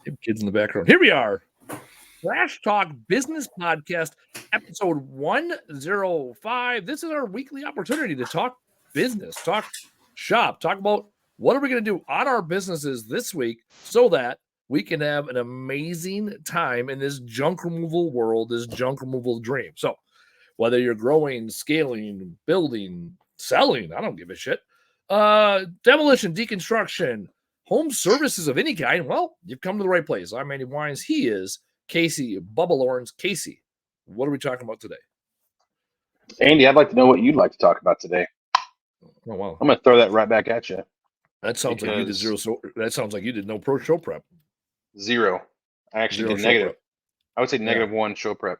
Kids in the background. Here we are. Trash Talk Business Podcast, episode 105. This is our weekly opportunity to talk business, talk shop, talk about what are we going to do on our businesses this week so that we can have an amazing time in this junk removal world, this junk removal dream. So whether you're growing, scaling, building, selling, I don't give a shit. Demolition, deconstruction, home services of any kind, well, you've come to the right place. I'm Andy Weins. He is Casey, Bubba Lawrence. Casey, what are we talking about today? Andy, I'd like to know what you'd like to talk about today. Oh, wow. I'm going to throw that right back at you. That sounds like you did zero. So that sounds like you did no pro show prep. Zero. I actually did negative. I would say -1 show prep.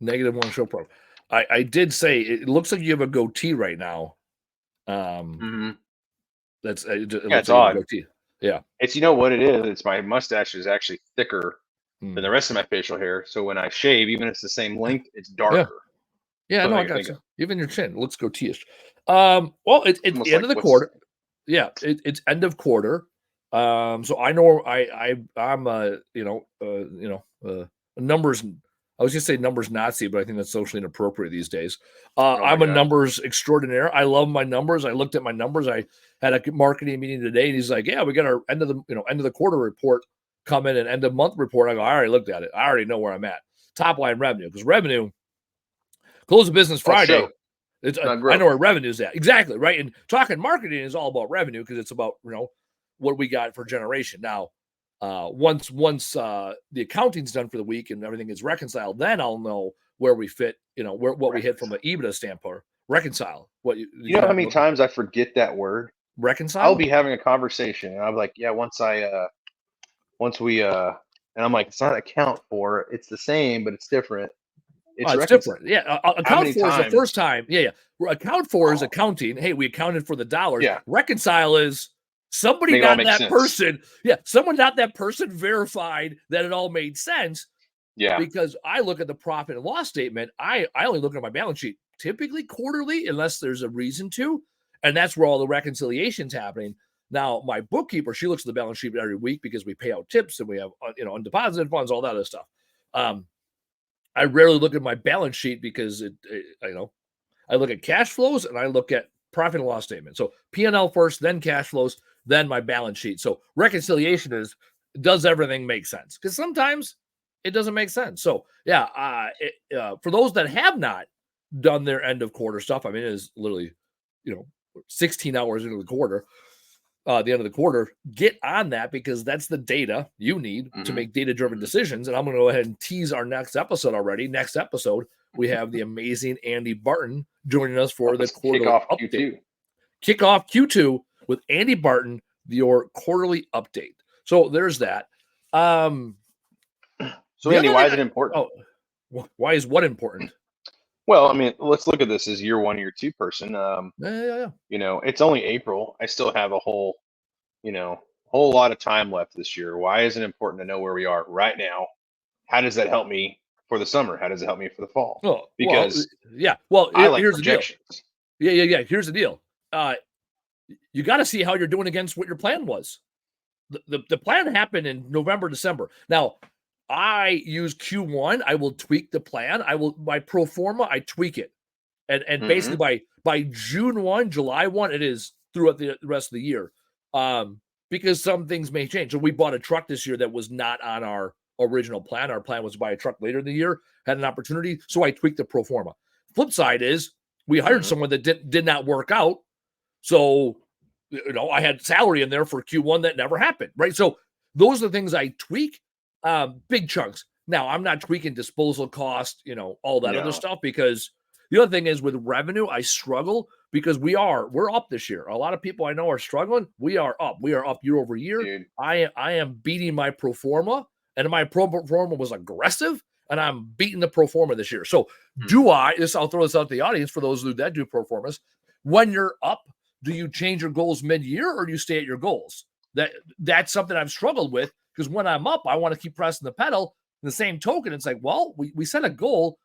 -1 show prep. I did say it looks like you have a goatee right now. That's it's odd. Goatee. Yeah, it's, you know what it is. It's my mustache is actually thicker than the rest of my facial hair. So when I shave, even if it's the same length, it's darker. Yeah, no, I got you. Even your chin looks goatee-ish. Well, it's the end of the quarter. Yeah, it's end of quarter. So I know I'm numbers. I was going to say numbers Nazi, but I think that's socially inappropriate these days. I'm a numbers extraordinaire. I love my numbers. I looked at my numbers. I had a marketing meeting today, and he's like, "Yeah, we got our end of the quarter report coming and end of month report." I go, "I already looked at it. I already know where I'm at. Top line revenue, because revenue close of business Friday. I know where revenue's at exactly right. And talking marketing is all about revenue because it's about what we got for generation now." Once the accounting's done for the week and everything is reconciled, then I'll know where we fit, what we hit from an EBITDA standpoint. Reconcile. You know how many times I forget that word? Reconcile? I'll be having a conversation and I'm like, yeah, once we and I'm like, it's not account for, it's the same, but it's different. It's different. Yeah. Account for is the first time. Yeah. Account for is accounting. Hey, we accounted for the dollars. Yeah. Reconcile is somebody got that person. Yeah. Someone got that person verified that it all made sense. Yeah. Because I look at the profit and loss statement. I only look at my balance sheet typically quarterly, unless there's a reason to. And that's where all the reconciliation's happening. Now, my bookkeeper, she looks at the balance sheet every week because we pay out tips and we have, undeposited funds, all that other stuff. I rarely look at my balance sheet because I look at cash flows and I look at profit and loss statement. So P&L first, then cash flows, then my balance sheet. So reconciliation is, does everything make sense? Because sometimes it doesn't make sense. So yeah, for those that have not done their end of quarter stuff, I mean, it is literally, 16 hours into the quarter, the end of the quarter, get on that because that's the data you need to make data-driven decisions. And I'm going to go ahead and tease our next episode already. Next episode, we have the amazing Andy Barton joining us for the quarterly update. Kickoff Q2 with Andy Barton, your quarterly update. So there's that. So Andy, why is it important? Why is what important? Well, I mean, let's look at this as year 1, year 2 person. Yeah. It's only April. I still have a whole lot of time left this year. Why is it important to know where we are right now? How does that help me for the summer? How does it help me for the fall? Because I like here's projections. The deal. Yeah. Here's the deal. You got to see how you're doing against what your plan was. The plan happened in November, December. Now, I use Q1. I will tweak the plan. My pro forma, I tweak it. And basically by June 1, July 1, it is throughout the rest of the year. Because some things may change. So we bought a truck this year that was not on our original plan. Our plan was to buy a truck later in the year, had an opportunity. So I tweaked the pro forma. Flip side is we hired someone that did not work out. So, I had salary in there for Q1 that never happened, right? So those are the things I tweak, big chunks. Now, I'm not tweaking disposal cost, all that other stuff, because the other thing is with revenue, I struggle because we're up this year. A lot of people I know are struggling. We are up. We are up year over year. Dude. I am beating my pro forma, and my pro forma was aggressive, and I'm beating the pro forma this year. So I'll throw this out to the audience for those that do pro formas. When you're up, do you change your goals mid-year or do you stay at your goals? That's something I've struggled with because when I'm up, I want to keep pressing the pedal. In the same token, it's like, well, we set a goal.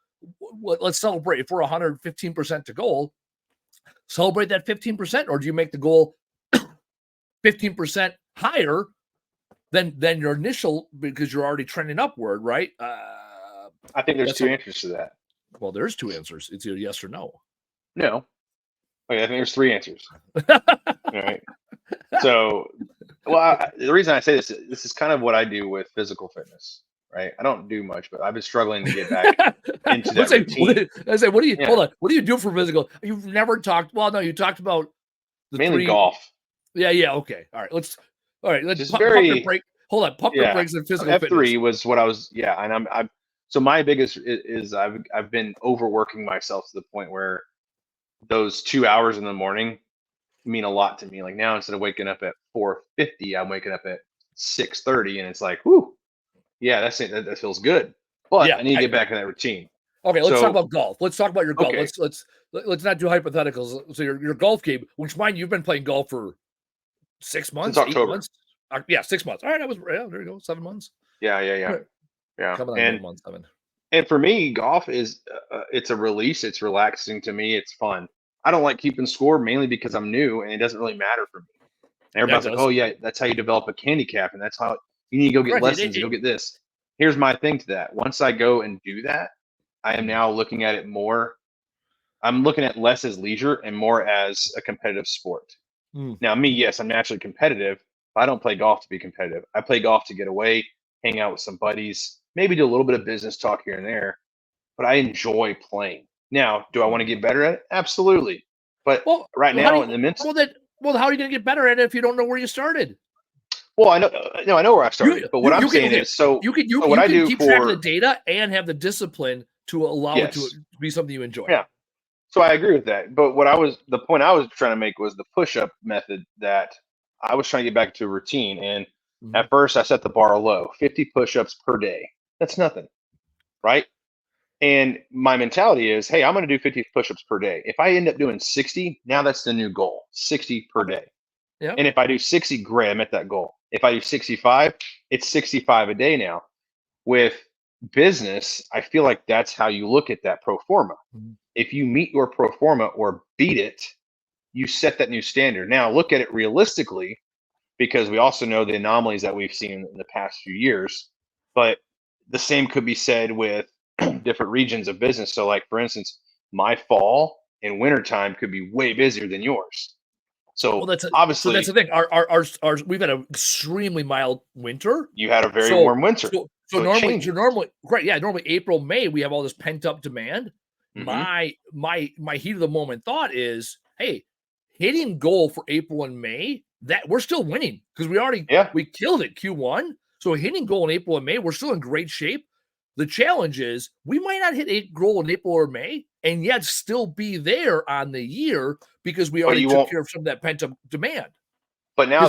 Let's celebrate. If we're 115% to goal, celebrate that 15%, or do you make the goal 15% higher then your initial, because you're already trending upward, right? I think there's two answers to that. Well, there's two answers. It's either yes or no. No. Okay, I think there's three answers. All right. So, the reason I say this is kind of what I do with physical fitness, right? I don't do much, but I've been struggling to get back into that routine. I say, what do you hold on? What do you do for physical? You've never talked. Well, no, you talked about mainly golf. Yeah. Okay. All right. Let's Just pump your break. Hold on. Pump your brakes and physical F3 fitness. was what I was. Yeah, and I'm. So my biggest is I've been overworking myself to the point where those 2 hours in the morning mean a lot to me. Like now, instead of waking up at 4:50, I'm waking up at 6:30, and it's like, whoo, yeah, that feels good. But I need to get back in that routine. Okay, let's talk about golf. Let's talk about your golf. Okay. Let's not do hypotheticals. So your golf game, which mind you've been playing golf for 6 months, since October. 8 months? Yeah, 6 months. All right, there you go, 7 months. Yeah. Coming on 8 months, 7. And for me, golf is it's a release. It's relaxing to me. It's fun. I don't like keeping score mainly because I'm new and it doesn't really matter for me. And everybody's like, oh yeah, that's how you develop a handicap, and that's how you need to go get lessons and go get this. Here's my thing to that. Once I go and do that, I am now looking at it more. I'm looking at less as leisure and more as a competitive sport. Now, me, yes, I'm naturally competitive, but I don't play golf to be competitive. I play golf to get away, hang out with some buddies, maybe do a little bit of business talk here and there, but I enjoy playing. Now, do I want to get better at it? Absolutely. But right now, in the mental. Well, how are you going to get better at it if you don't know where you started? Well, I know where I started, but what I'm saying is, you can keep track of the data and have the discipline to allow it to be something you enjoy. Yeah. So I agree with that. But the point I was trying to make was the push-up method, that I was trying to get back to a routine. And at first I set the bar low, 50 push-ups per day. That's nothing, right? And my mentality is, hey, I'm going to do 50 push-ups per day. If I end up doing 60, now that's the new goal, 60 per day. Yeah. And if I do 60, great, I'm at that goal. If I do 65, it's 65 a day now. With business, I feel like that's how you look at that pro forma. If you meet your pro forma or beat it, you set that new standard. Now look at it realistically, because we also know the anomalies that we've seen in the past few years. But the same could be said with different regions of business. So like, for instance, my fall and wintertime could be way busier than yours. So obviously, that's the thing. Our we've had an extremely mild winter. You had a very warm winter. So normally, right? Yeah, normally April, May, we have all this pent up demand. My heat of the moment thought is, hey, hitting goal for April and May, that we're still winning because we killed it Q1. So hitting goal in April and May, we're still in great shape. The challenge is we might not hit a goal in April or May and yet still be there on the year because we already took care of some of that pent up demand. But now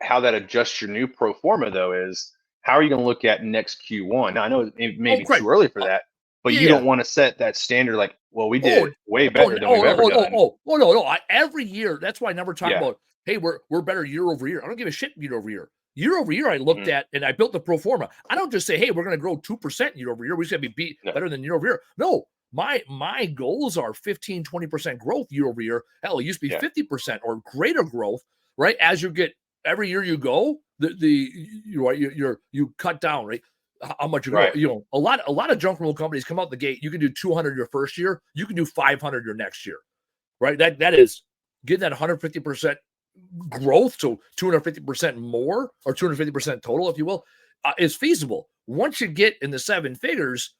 how that adjusts your new pro forma though is, how are you going to look at next Q1? Now I know it may be too early for that, but you don't want to set that standard like, well, we did way better than we've ever done. No. Every year, that's why I never talk about, hey, we're better year over year. I don't give a shit year over year. Year over year, I looked at and I built the pro forma. I don't just say, hey, we're going to grow 2% year over year. We should be better than year over year. No, my goals are 15, 20% growth year over year. Hell, it used to be 50% or greater growth, right? As you get every year you go, you cut down, right? How much you grow. You know, a lot of junk roll companies come out the gate. You can do 200 your first year. You can do 500 your next year, right? That is getting that 150% growth, so 250% more or 250% total, if you will, is feasible. Once you get in the seven figures,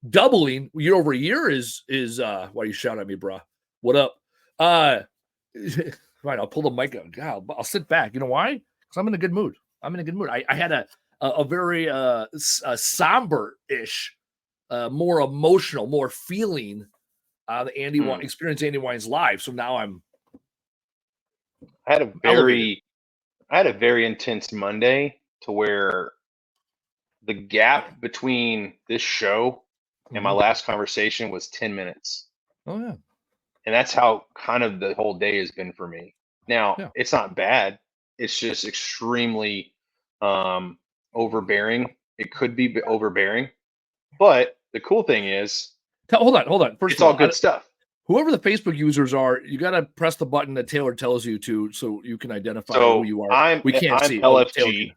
doubling year over year is why you shout at me, bro? What up? Right, I'll pull the mic out. God, I'll sit back. You know why? Because I'm in a good mood. I had a very somber-ish, more emotional, more feeling experience Andy Weins live. So now I had a very intense Monday to where the gap between this show and my last conversation was 10 minutes. Oh yeah. And that's how kind of the whole day has been for me. Now, it's not bad. It's just extremely overbearing. It could be overbearing. But the cool thing is, hold on. First it's all good stuff. whoever the Facebook users are, you got to press the button that Taylor tells you to, so you can identify So who you are. I'm We can't I'm see. Oh, Taylor can. LFG.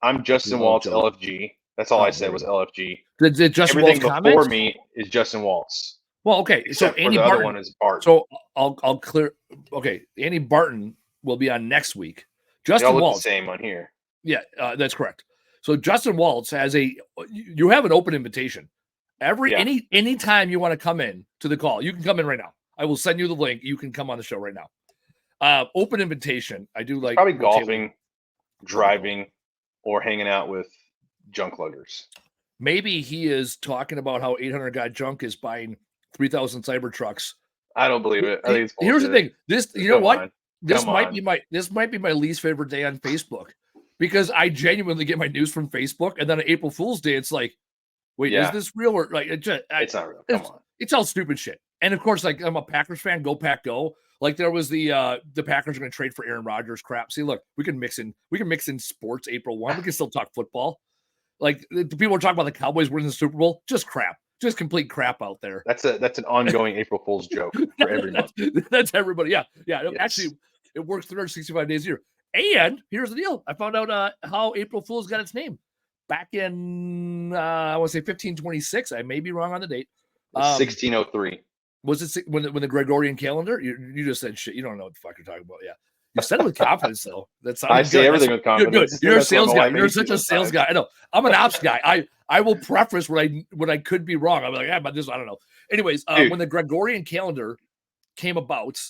I'm Justin Waltz LFG. That's all I said was LFG. Did Justin Everything Waltz before comment? me is Justin Waltz. Well, okay. So Except for Andy the Barton. other one is Barton. So I'll clear. Okay, Andy Barton will be on next week. Justin Waltz. The same on here. Yeah, that's correct. So Justin Waltz has you have an open invitation. Any time you want to come in to the call, you can come in right now. I will send you the link. You can come on the show right now. Open invitation. I do like probably golfing, driving, or hanging out with junk luggers. Maybe he is talking about how 800 Guy Junk is buying 3,000 Cybertrucks. I don't believe it. I think it's bullshit. Here's the thing. This might be my least favorite day on Facebook, because I genuinely get my news from Facebook, and then on April Fool's Day, it's like, wait, is this real or like it's not real? Come on, it's all stupid shit. And of course, like I'm a Packers fan. Go Pack, go! Like there was the Packers are going to trade for Aaron Rodgers crap. See, look, we can mix in sports April 1. We can still talk football. Like the people are talking about the Cowboys winning the Super Bowl, just crap, just complete crap out there. That's an ongoing April Fool's joke for every month. That's everybody. Yeah. Yes. Actually, it works 365 days a year. And here's the deal: I found out how April Fool's got its name back in I want to say 1526. I may be wrong on the date. 1603. Was it when the Gregorian calendar? You just said shit. You don't know what the fuck you're talking about. Yeah. You said it with confidence, though. I say everything with confidence. Good. You're a sales guy. You're such a sales guy. I know. I'm an ops guy. I will preface when I could be wrong. I'm like, but this, I don't know. Anyways, when the Gregorian calendar came about,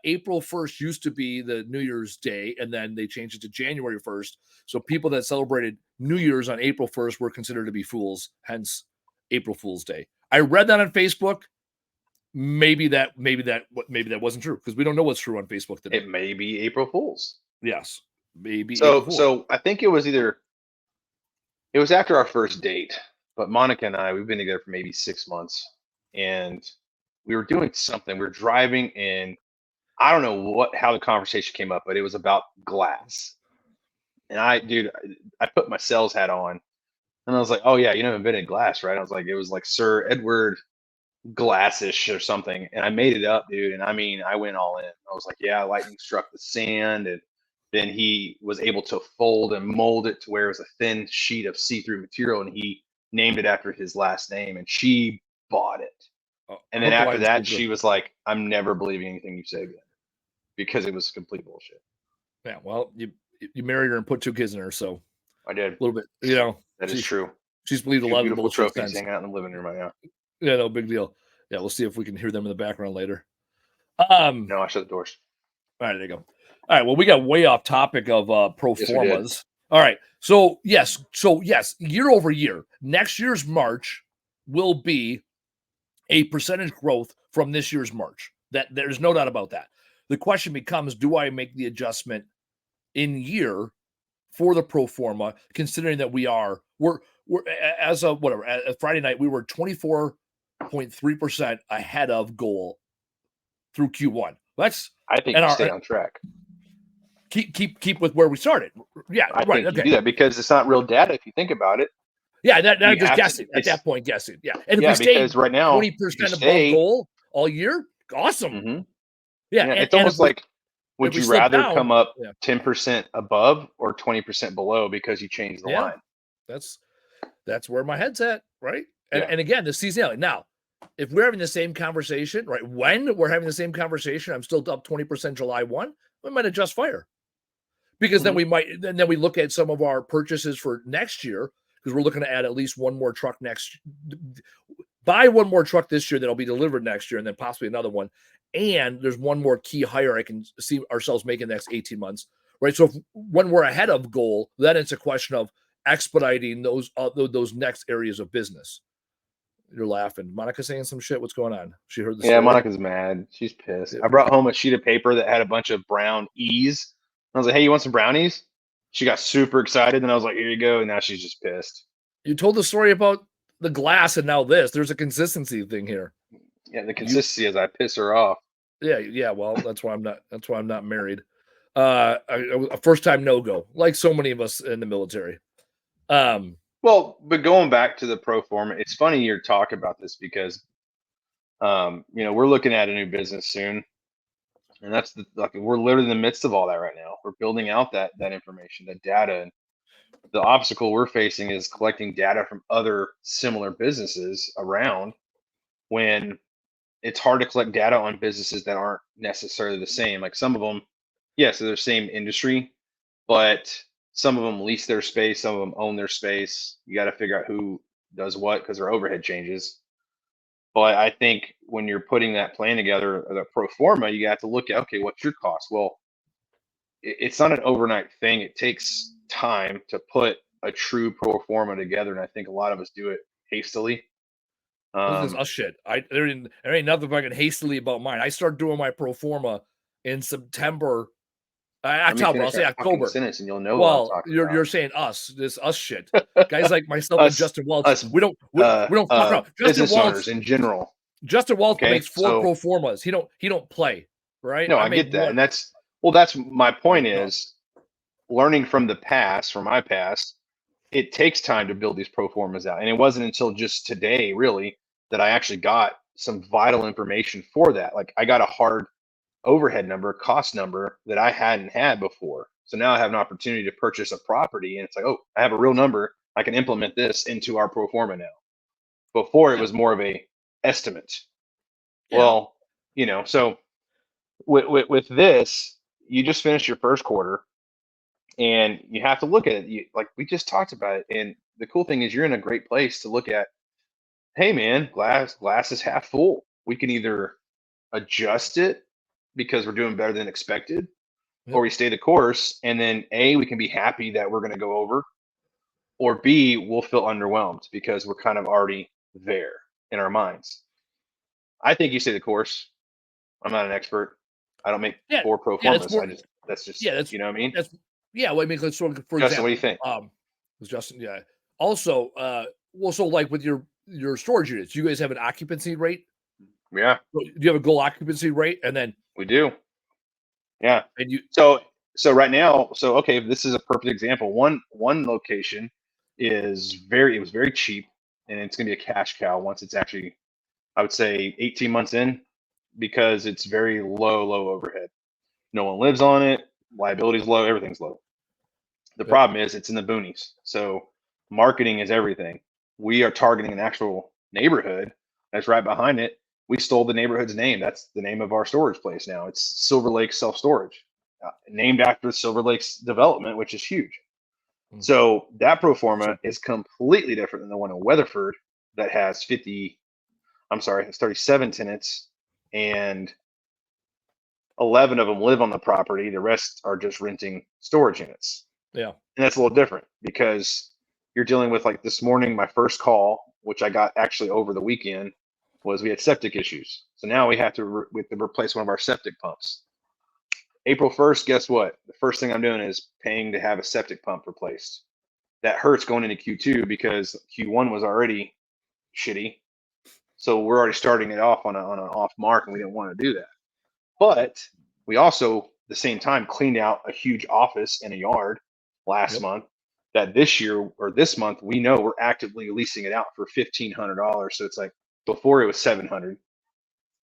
April 1st used to be the New Year's Day, and then they changed it to January 1st. So people that celebrated New Year's on April 1st were considered to be fools, hence April Fool's Day. I read that on Facebook. Maybe that wasn't true, because we don't know what's true on Facebook today. It may be April Fool's. Yes, maybe. So I think it was after our first date, but Monica and I, we've been together for maybe 6 months, and we were doing something. We were driving, and I don't know how the conversation came up, but it was about glass. And I put my sales hat on, and I was like, "Oh yeah, you never invented glass, right?" I was like, it was like Sir Edward Glassish or something, and I made it up, dude. And I mean, I went all in. I was like, yeah, lightning struck the sand, and then he was able to fold and mold it to where it was a thin sheet of see-through material, and he named it after his last name, and she bought it. And then after that, she was like, I'm never believing anything you say again, because it was complete bullshit. Yeah, well, you married her and put 2 kids in her, so I did. A little bit, you know. That is true. She's believed a lot of bullshit trophies hanging out in the living room right now. Yeah, no big deal. Yeah, we'll see if we can hear them in the background later. No, I shut the doors. All right, there you go. All right, well, we got way off topic of pro formas. All right, so yes, year over year, next year's March will be a percentage growth from this year's March. That there's no doubt about that. The question becomes, do I make the adjustment in year for the pro forma, considering that we're as of whatever, Friday night, we were 24.3% ahead of goal through Q1. I think you stay on track. Keep with where we started. Yeah, I think you do that, because it's not real data if you think about it. Yeah, I'm just guessing at that point. Guessing. Yeah, and if we stay right now 20% above goal all year, awesome. Mm-hmm. Yeah, and it's almost like, would you rather come up 10% above or 20% below because you changed the line? That's where my head's at, right? And again, the seasonality. Now, if we're having the same conversation, right? When we're having the same conversation, I'm still up 20% July 1. We might adjust fire, because then we look at some of our purchases for next year, because we're looking to add at least one more truck buy one more truck this year that'll be delivered next year, and then possibly another one. And there's one more key hire I can see ourselves making the next 18 months, right? So when we're ahead of goal, then it's a question of expediting those next areas of business. You're laughing. Monica saying some shit. What's going on? She heard the story. Monica's mad. She's pissed. I brought home a sheet of paper that had a bunch of brown E's. I was like, hey, you want some brownies? She got super excited, and I was like, here you go. And now she's just pissed. You told the story about the glass, and now this. There's a consistency thing here. Yeah, the consistency is I piss her off. Yeah. Well, that's why I'm not married. A first time no go, like so many of us in the military. Well, but going back to the pro forma, it's funny you talk about this, because We're looking at a new business soon, and that's we're literally in the midst of all that right now. We're building out that information, that data, and the obstacle we're facing is collecting data from other similar businesses around, when it's hard to collect data on businesses that aren't necessarily the same. Like some of them, yes, they're the same industry, but some of them lease their space, some of them own their space. You got to figure out who does what because their overhead changes. But I think when you're putting that plan together, the pro forma, you have to look at, okay, what's your cost? Well, it's not an overnight thing. It takes time to put a true pro forma together, and I think a lot of us do it hastily. This is us shit. There ain't nothing fucking hastily about mine. I started doing my pro forma in September. Let me October. I'll finish say that fucking October. sentence, and you'll know what I'm Well, talking you're about. saying us, this us shit. Guys like myself and Us, Justin Welch. us, We don't fuck around. Justin business Welch, owners in general. Justin Welch Okay, makes 4 so pro formas. He don't play, right? no, I I make get that, one. and that's my point No. is learning from the past, from my past. It takes time to build these pro formas out, and it wasn't until just today, really, that I actually got some vital information for that. Like I got a hard overhead number, cost number that I hadn't had before. So now I have an opportunity to purchase a property, and it's like, oh, I have a real number. I can implement this into our pro forma now. Before it Yeah. was more of a estimate. Yeah. Well, so with this, you just finished your first quarter, and you have to look at it. Like we just talked about it, and the cool thing is you're in a great place to look at. Hey, man, glass is half full. We can either adjust it because we're doing better than expected, or Yep. we stay the course, and then A, we can be happy that we're going to go over, or B, we'll feel underwhelmed because we're kind of already there in our minds. I think you stay the course. I'm not an expert. I don't make Yeah. 4 pro Yeah, that's formas. more. That's just, Yeah, that's you know what I mean? that's yeah. Well, I mean, so for Justin, what do you example, think? was Justin. Yeah. Also, well, so like with your storage units, you guys have an occupancy rate. Yeah, Do you have a goal occupancy rate, and then we do. Yeah. and you So right now, okay, this is a perfect example. One location it was very cheap, and it's gonna be a cash cow once it's actually, I would say 18 months in, because it's very low overhead. No one lives on it, liability's low, everything's low. The yep, problem is it's in the boonies. So marketing is everything. We are targeting an actual neighborhood that's right behind it. We stole the neighborhood's name. That's the name of our storage place now. It's Silver Lake Self Storage, named after Silver Lake's development, which is huge. So that pro forma is completely different than the one in Weatherford that has it's 37 tenants, and 11 of them live on the property. The rest are just renting storage units. yeah, And that's a little different because you're dealing with, like, this morning, my first call, which I got actually over the weekend, was we had septic issues. So now we have to replace one of our septic pumps. April 1st, guess what? The first thing I'm doing is paying to have a septic pump replaced. That hurts going into Q2 because Q1 was already shitty. So we're already starting it off on an off mark, and we didn't want to do that. But we also, at the same time, cleaned out a huge office and a yard last month that this year or this month, we know we're actively leasing it out for $1,500. So it's like, before it was 700.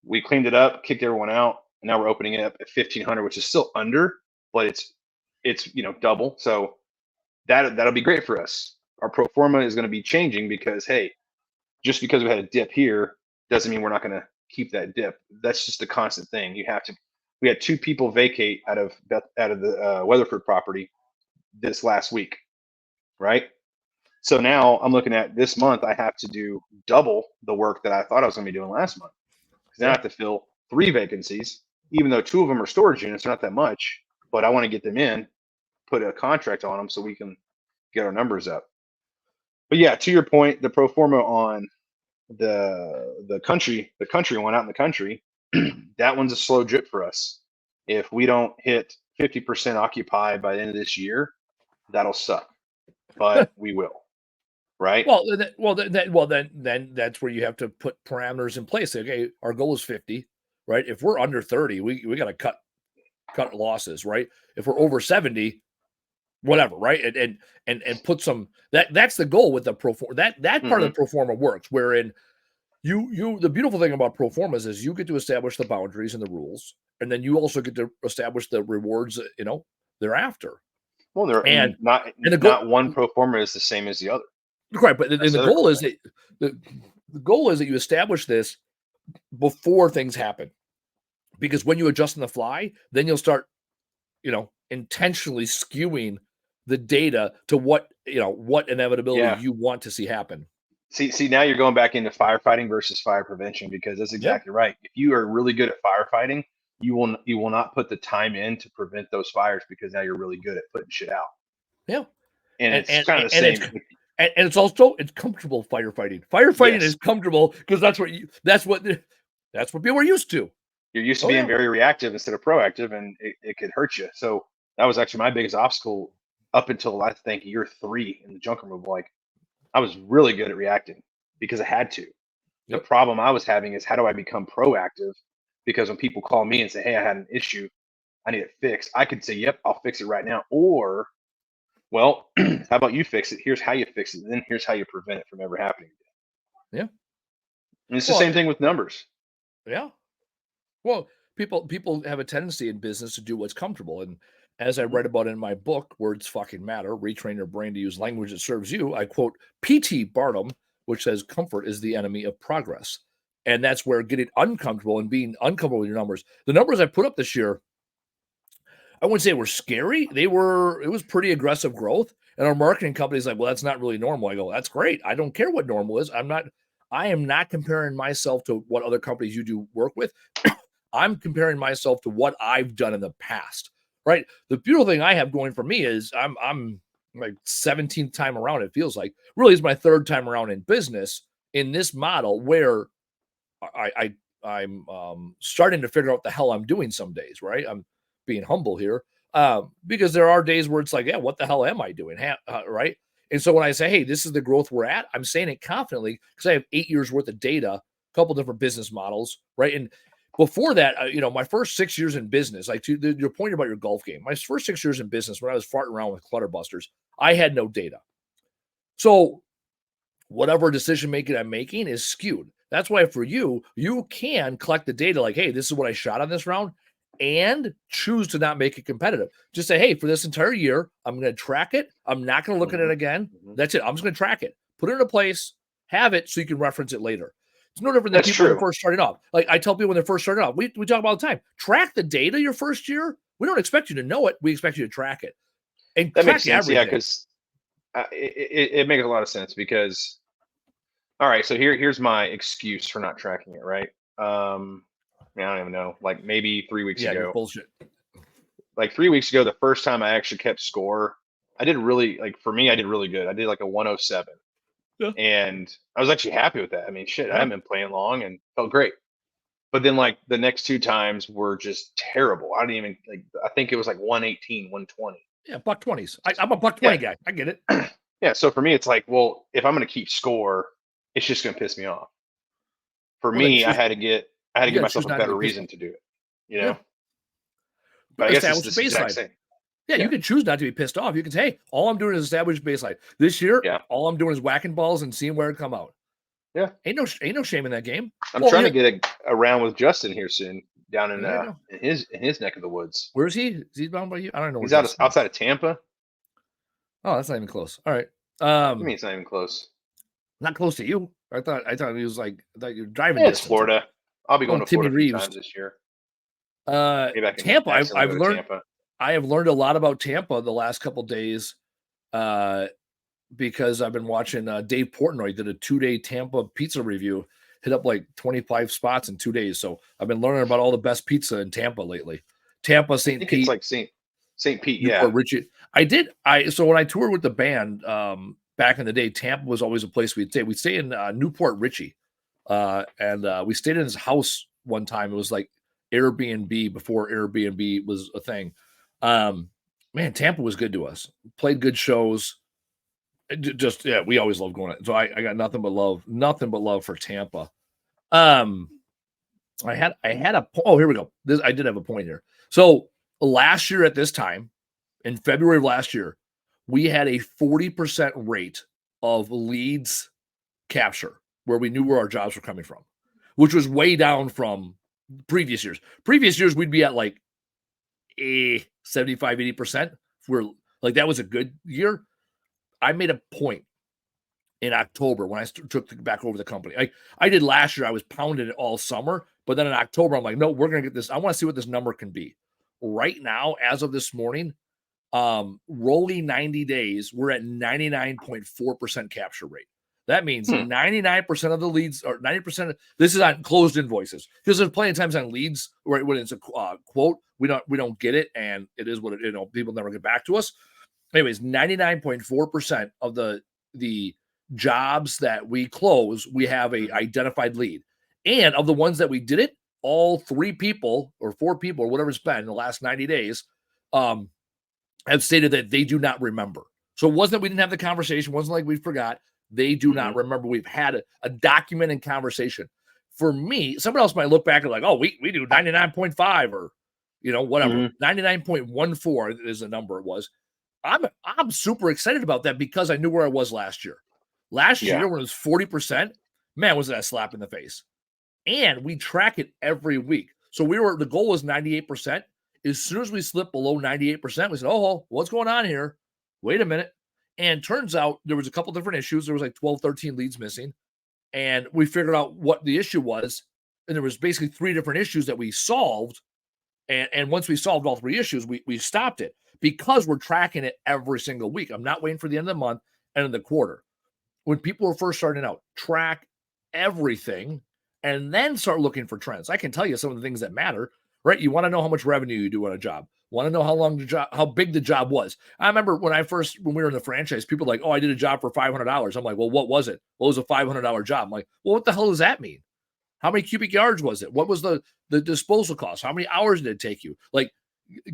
We cleaned it up, kicked everyone out, and now we're opening it up at 1,500, which is still under, but it's double. So that'll be great for us. Our pro forma is going to be changing because, hey, just because we had a dip here doesn't mean we're not going to keep that dip. That's just a constant thing. We had 2 people vacate out of the Weatherford property this last week, right? So now I'm looking at this month. I have to do double the work that I thought I was going to be doing last month, because now I have to fill 3 vacancies, even though 2 of them are storage units. They're not that much, but I want to get them in, put a contract on them so we can get our numbers up. But yeah, to your point, the pro forma on the country one out in the country, that one's a slow drip for us. If we don't hit 50% occupied by the end of this year, that'll suck, but we will, right? Then that's where you have to put parameters in place. Okay, our goal is 50, right? If we're under 30, we got to cut losses, right? If we're over 70, whatever, right? And put some that's the goal with the pro forma. That part of the pro forma works, wherein the beautiful thing about pro formas is you get to establish the boundaries and the rules, and then you also get to establish the rewards, thereafter. Well, And the goal, not one pro forma is the same as the other. right? But That's the the other goal cool is thing. that the goal is that you establish this before things happen, because when you adjust on the fly, then you'll start, intentionally skewing the data to what inevitability Yeah. you want to see happen. See, now you're going back into firefighting versus fire prevention, because that's Yeah, exactly right. If you are really good at firefighting, you will not put the time in to prevent those fires, because now you're really good at putting shit out. yeah, And and it's and kind of the and it's same. and it's also it's comfortable firefighting. Firefighting Yes, is comfortable because that's what people are used to. you're used to Oh being yeah, very reactive instead of proactive, and it could hurt you. So that was actually my biggest obstacle up until, I think, year 3 in the junk removal. Like, I was really good at reacting because I had to. The yep, problem I was having is, how do I become proactive? Because when people call me and say, "Hey, I had an issue, I need it fixed," I could say, "Yep, I'll fix it right now." Or, "Well, how about you fix it? Here's how you fix it. And then here's how you prevent it from ever happening again." yeah. And it's the Well, same thing with numbers. yeah. Well, people have a tendency in business to do what's comfortable, and as I Mhm. write about in my book, Words Fucking Matter, Retrain Your Brain to Use Language That Serves You, I quote P.T. Barnum, which says comfort is the enemy of progress. And that's where getting uncomfortable and being uncomfortable with your numbers. The numbers I put up this year, I wouldn't say were scary. It was pretty aggressive growth. And our marketing company's like, well, that's not really normal. I go, that's great. I don't care what normal is. I am not comparing myself to what other companies you do work with. I'm comparing myself to what I've done in the past, right? The beautiful thing I have going for me is I'm like 17th time around. It feels like really is my third time around in business in this model where I'm starting to figure out what the hell I'm doing some days, right? I'm being humble here because there are days where it's like, yeah, what the hell am I doing, right? And so when I say, hey, this is the growth we're at, I'm saying it confidently because I have 8 years worth of data, a couple different business models, right? And before that, my first 6 years in business, like to your point about your golf game, my first 6 years in business when I was farting around with clutter busters, I had no data. So whatever decision making I'm making is skewed. That's why for you, you can collect the data like, hey, this is what I shot on this round and choose to not make it competitive. Just say, hey, for this entire year, I'm going to track it. I'm not going to look at it Mhm. again. Mhm. That's it. I'm just going to track it, put it in a place, have it so you can reference it later. It's no different than That's people when they're true. first starting off. Like I tell people when they're first starting off, we talk about all the time. Track the data your first year. We don't expect you to know it. We expect you to track it and That makes track sense. Yeah, everything. because it makes a lot of sense. Because, all right, so here's my excuse for not tracking it. Right. I don't even know. Like, maybe 3 weeks Yeah, just ago. bullshit. Like 3 weeks ago, the first time I actually kept score, I did really, like, for me, I did really good. I did like a 107, Yeah. and I was actually happy with that. I mean, shit, I Yeah. haven't been playing long and felt great. But then, like, the next two times were just terrible. I didn't even, like, I think it was like 118, 120. Yeah. Buck 20s. I'm a buck Yeah. 20 guy. I get it. Yeah. So for me, it's like, well, if I'm going to keep score, it's just going to piss me off. For Well, then me, choose. I had to You give got to myself choose a not to better get pissed off. reason to do it, you Yeah. know? But I guess it's Establish a this exact baseline. same. Yeah, you Yeah. can choose not to be pissed off. You can say, hey, all I'm doing is establish a baseline. This year, Yeah. all I'm doing is whacking balls and seeing where it come out. Yeah. Ain't no shame in that game. I'm Well, trying to get a round with Justin here soon, down there you go. in his neck of the woods. Where is he? Is he bound by you? I don't know where He's out Justin is. outside of Tampa. Oh, that's not even close. All right. I mean, it's not even close. Not close to you. I thought he was like I thought you were driving Yeah, it's distance. Florida. I'll be Oh, going to Timmy Florida a few Reeves. times this year. Maybe I can Tampa. accidentally I've go to learned Tampa. I have learned a lot about Tampa the last couple days. Uh because I've been watching Dave Portnoy did a 2-day Tampa pizza review, hit up like 25 spots in 2 days. So I've been learning about all the best pizza in Tampa lately. Tampa, I St. think it's Pete, like Saint Pete. Yeah, Newport Richie. So when I toured with the band back in the day, Tampa was always a place we'd stay. We'd stay in Newport Richie. And we stayed in his house one time. It was like Airbnb before Airbnb was a thing. Man, Tampa was good to us. Played good shows. Just yeah, we always love going. So I got nothing but love for Tampa. Um, I had a oh here we go. This I did have a point here. So last year at this time, in February of last year, we had a 40% rate of leads capture. where we knew where our jobs were coming from, which was way down from previous years. Previous years, we'd be at like 75, 80%. We're like, that was a good year. I made a point in October when I took back over the company. I did last year. I was pounding it all summer, but then in October, I'm like, no, we're going to get this. I want to see what this number can be. Right now, as of this morning, rolling 90 days, we're at 99.4% capture rate. That means 99% of the leads, or 90% of this is on closed invoices, because there's plenty of times on leads where when it's a quote, we don't get it, and it is what it, people never get back to us. Anyways, 99.4% of the jobs that we close, we have a identified lead, and of the ones that we did it, all 3 people or 4 people or whatever it's been in the last 90 days, have stated that they do not remember. So it wasn't that we didn't have the conversation, it wasn't like we forgot. They do not remember we've had a documented conversation. For me, someone else might look back and like, oh, we do 99.5 or whatever. 99.14 is the number it was. I'm super excited about that because I knew where I was last year. Last year when it was 40%, man, was that a slap in the face. And we track it every week. So the goal was 98%. As soon as we slipped below 98%, we said, oh, what's going on here? Wait a minute. And turns out there was a couple different issues. There was like 12, 13 leads missing. And we figured out what the issue was. And there was basically 3 different issues that we solved. And once we solved all 3 issues, we stopped it because we're tracking it every single week. I'm not waiting for the end of the month and in the quarter. When people are first starting out, track everything and then start looking for trends. I can tell you some of the things that matter, right? You want to know how much revenue you do on a job. Want to know how big the job was. I remember when we were in the franchise, people were like, oh, I did a job for $500. I'm like, well, what was it? What was a $500 job? I'm like, well, what the hell does that mean? How many cubic yards was it? What was the disposal cost? How many hours did it take you? Like,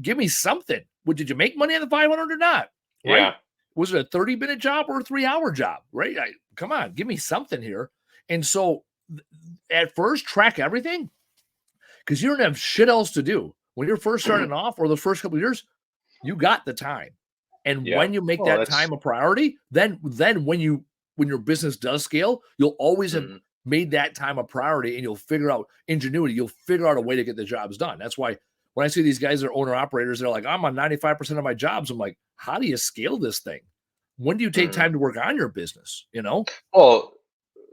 give me something. Did you make money on the 500 or not? Right? Yeah. Was it a 30-minute job or a 3-hour job? Right? Come on, give me something here. And so at first, track everything because you don't have shit else to do. When you're first starting off or the first couple of years, you got the time. And when you make that time a priority, then when your business does scale, you'll always have made that time a priority and you'll figure out ingenuity. You'll figure out a way to get the jobs done. That's why when I see these guys that are owner operators, they're like, I'm on 95% of my jobs. I'm like, how do you scale this thing? When do you take time to work on your business? Well,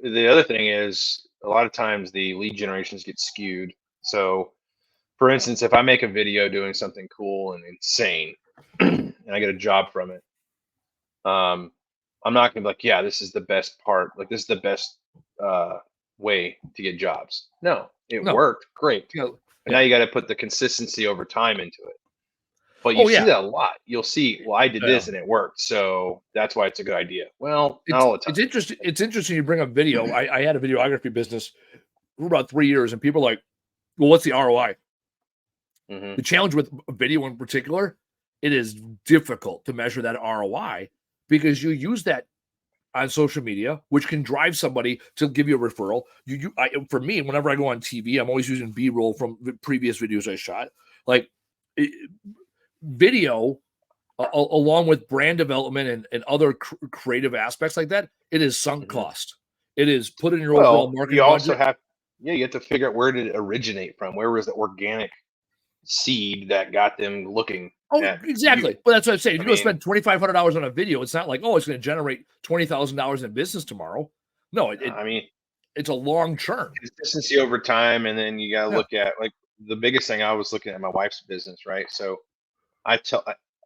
the other thing is a lot of times the lead generations get skewed. So for instance, if I make a video doing something cool and insane and I get a job from it, I'm not gonna be like, yeah, this is the best part. Like this is the best way to get jobs. No, it worked. Great. But now you got to put the consistency over time into it. But you see that a lot. You'll see, well, I did this and it worked. So that's why it's a good idea. Well, not all the time. It's interesting you bring up video. I had a videography business for about 3 years and people are like, well, what's the ROI? The challenge with video in particular, it is difficult to measure that ROI because you use that on social media, which can drive somebody to give you a referral. For me, whenever I go on TV, I'm always using B-roll from the previous videos I shot. Like video, along with brand development and other creative aspects like that, it is sunk cost. It is put in your overall marketing budget. You have to figure out where did it originate from. Where was the organic seed that got them looking? Exactly. But that's what I'm saying. If you go spend $2,500 on a video, it's not like, oh, it's going to generate $20,000 in business tomorrow. No, it's a long churn. Consistency over time, and then you got to look at like the biggest thing. I was looking at my wife's business, right? So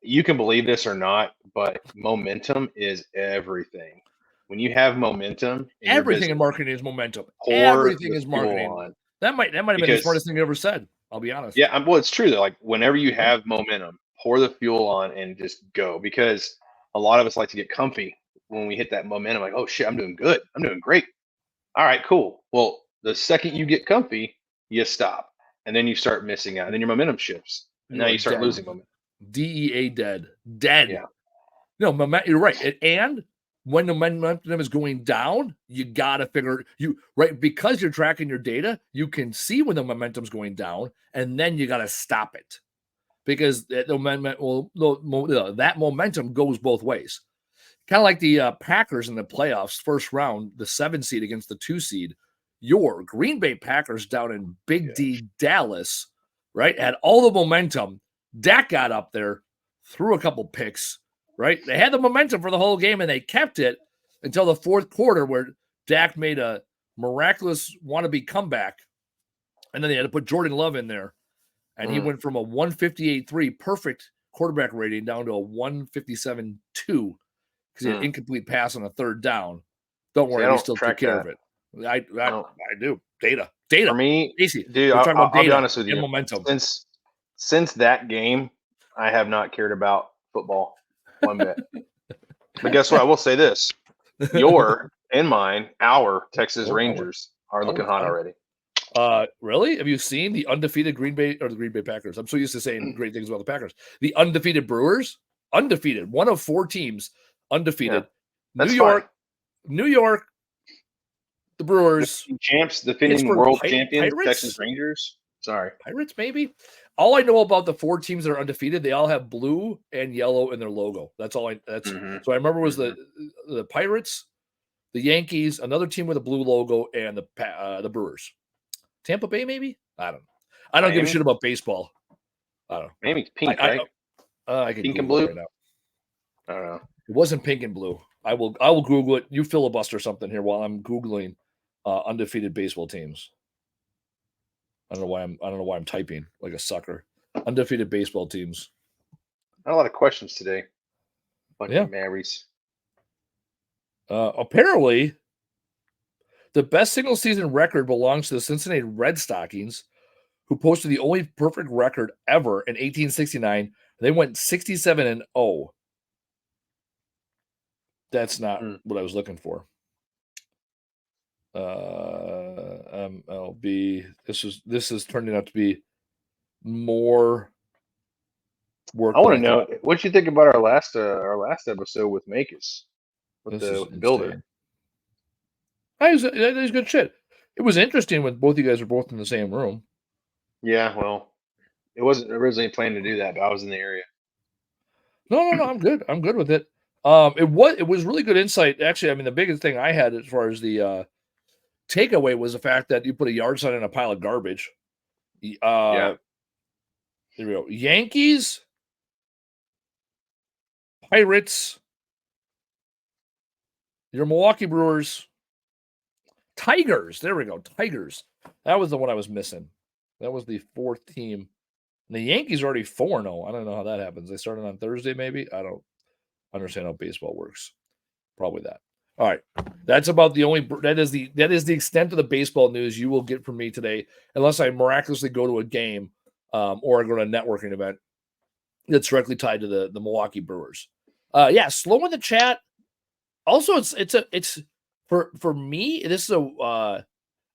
you can believe this or not, but momentum is everything. When you have momentum, everything in marketing is momentum. Everything is marketing. That might have been the smartest thing you ever said. I'll be honest. Yeah, well, it's true though. Like whenever you have momentum, pour the fuel on and just go. Because a lot of us like to get comfy when we hit that momentum. Like, oh shit, I'm doing good. I'm doing great. All right, cool. Well, the second you get comfy, you stop, and then you start missing out. And then your momentum shifts. And now you start losing momentum. DEA dead. Yeah. No, you're right. And when the momentum is going down, you gotta figure because you're tracking your data, you can see when the momentum's going down, and then you gotta stop it because that momentum goes both ways. kind of like the Packers in the playoffs, first round, the 7 seed against the 2 seed. Your Green Bay Packers down in Big D, Dallas, right, had all the momentum. Dak got up there, threw a couple picks, right? They had the momentum for the whole game, and they kept it until the fourth quarter where Dak made a miraculous wannabe comeback, and then they had to put Jordan Love in there, and he went from a 158.3 perfect quarterback rating down to a 157.2 because he had an incomplete pass on a third down. Don't worry, we still took care of it. I do. Data. For me, Casey, dude, I'll be honest with you. Momentum. Since that game, I have not cared about football one bit. But guess what? I will say this. Your and mine, our Texas Rangers are looking hot already. Really? Have you seen the undefeated Green Bay Packers? I'm so used to saying great things about the Packers. The undefeated Brewers, undefeated, one of 4 teams, undefeated. Yeah, New York, the Brewers, defending world champions, Pirates? Texas Rangers. Sorry, Pirates, maybe. All I know about the 4 teams that are undefeated, they all have blue and yellow in their logo. That's all. So I remember was the Pirates, the Yankees, another team with a blue logo, and the Brewers. Tampa Bay, maybe? I don't know. I don't give a shit about baseball. I don't know. Maybe pink, right? I can pink and Google blue. Right now. I don't know. It wasn't pink and blue. I will Google it. You filibuster something here while I'm Googling undefeated baseball teams. I don't know why I'm typing like a sucker. Undefeated baseball teams. Not a lot of questions today. Yeah. Marys. Apparently, the best single season record belongs to the Cincinnati Red Stockings, who posted the only perfect record ever in 1869. They went 67-0. That's not what I was looking for. MLB. This is turning out to be more work. I want to know what you think about our last episode with Makis, with the builder. That is good shit. It was interesting when both you guys were both in the same room. Yeah, well, it wasn't originally planned to do that, but I was in the area. No, I'm good. I'm good with it. It was really good insight. Actually, I mean, the biggest thing I had as far as the takeaway was the fact that you put a yard sign in a pile of garbage. Yeah. There we go. Yankees, Pirates, your Milwaukee Brewers, Tigers. There we go. Tigers. That was the one I was missing. That was the 4th team. And the Yankees are already 4-0. I don't know how that happens. They started on Thursday, maybe. I don't understand how baseball works. Probably that. All right. That's about the only that is the extent of the baseball news you will get from me today, unless I miraculously go to a game or I go to a networking event that's directly tied to the Milwaukee Brewers. Slow in the chat. Also, it's for me, this is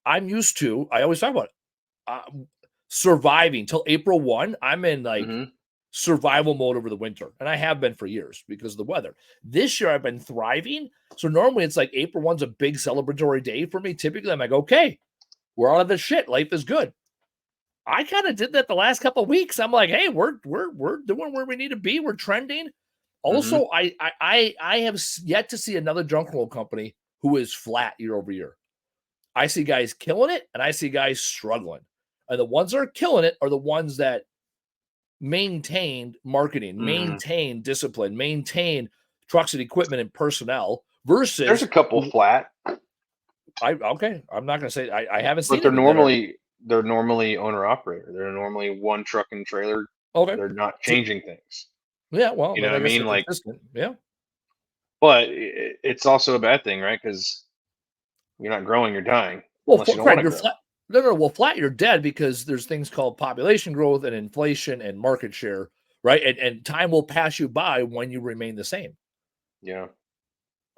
I'm used to, I always talk about surviving till April 1. I'm in survival mode over the winter, and I have been for years because of the weather. This year I've been thriving. So normally it's like April 1's a big celebratory day for me. Typically I'm like, okay, we're out of this shit. Life is good. I kind of did that the last couple of weeks. I'm like, hey, we're doing where we need to be. We're trending. Also, I have yet to see another junk roll company who is flat year over year. I see guys killing it, and I see guys struggling. And the ones that are killing it are the ones that maintained marketing, maintain discipline, maintain trucks and equipment and personnel versus there's a couple flat. I'm not going to say I haven't seen. But they're normally owner operator. They're normally one truck and trailer. Okay, they're not changing things. Yeah, well, you know what I mean, like yeah. But it's also a bad thing, right? Because you're not growing, you're dying. Well, you're flat. No. Well, flat, you're dead because there's things called population growth and inflation and market share, right? And time will pass you by when you remain the same. Yeah.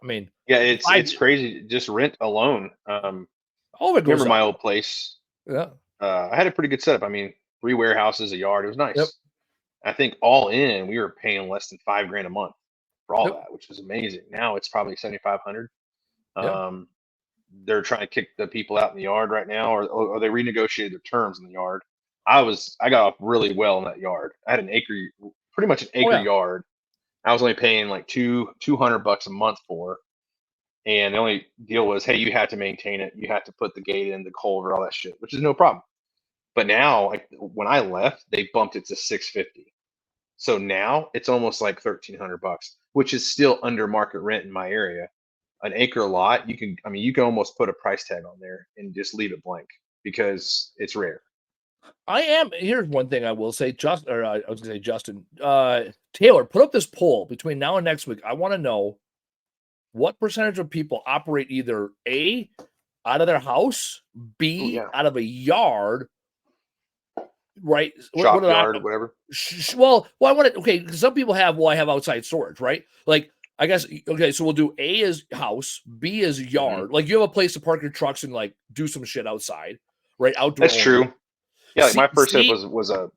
I mean, yeah, it's crazy. Just rent alone. Remember my old place? Yeah. I had a pretty good setup. I mean, 3 warehouses, a yard. It was nice. Yep. I think all in, we were paying less than $5,000 a month for all that, which was amazing. Now it's probably $7,500. They're trying to kick the people out in the yard right now, or they renegotiated their terms in the yard. I got off really well in that yard. I had pretty much an acre yard, I was only paying like $200 a month for, and the only deal was, hey, you had to maintain it, you had to put the gate in, the culvert, all that shit, which is no problem. But now, like when I left, they bumped it to 650. So now it's almost like $1,300, which is still under market rent in my area. An acre lot, you can almost put a price tag on there and just leave it blank because it's rare. Here's one thing I will say, I was gonna say Justin, Taylor, put up this poll between now and next week. I want to know what percentage of people operate either A, out of their house, B, out of a yard, right? Shop yard, whatever. I want to, okay, some people I have outside storage, right? Like, I guess, okay, so we'll do A is house, B is yard. Like, you have a place to park your trucks and, like, do some shit outside, right? Outdoor. That's true. Yeah, like my first tip was a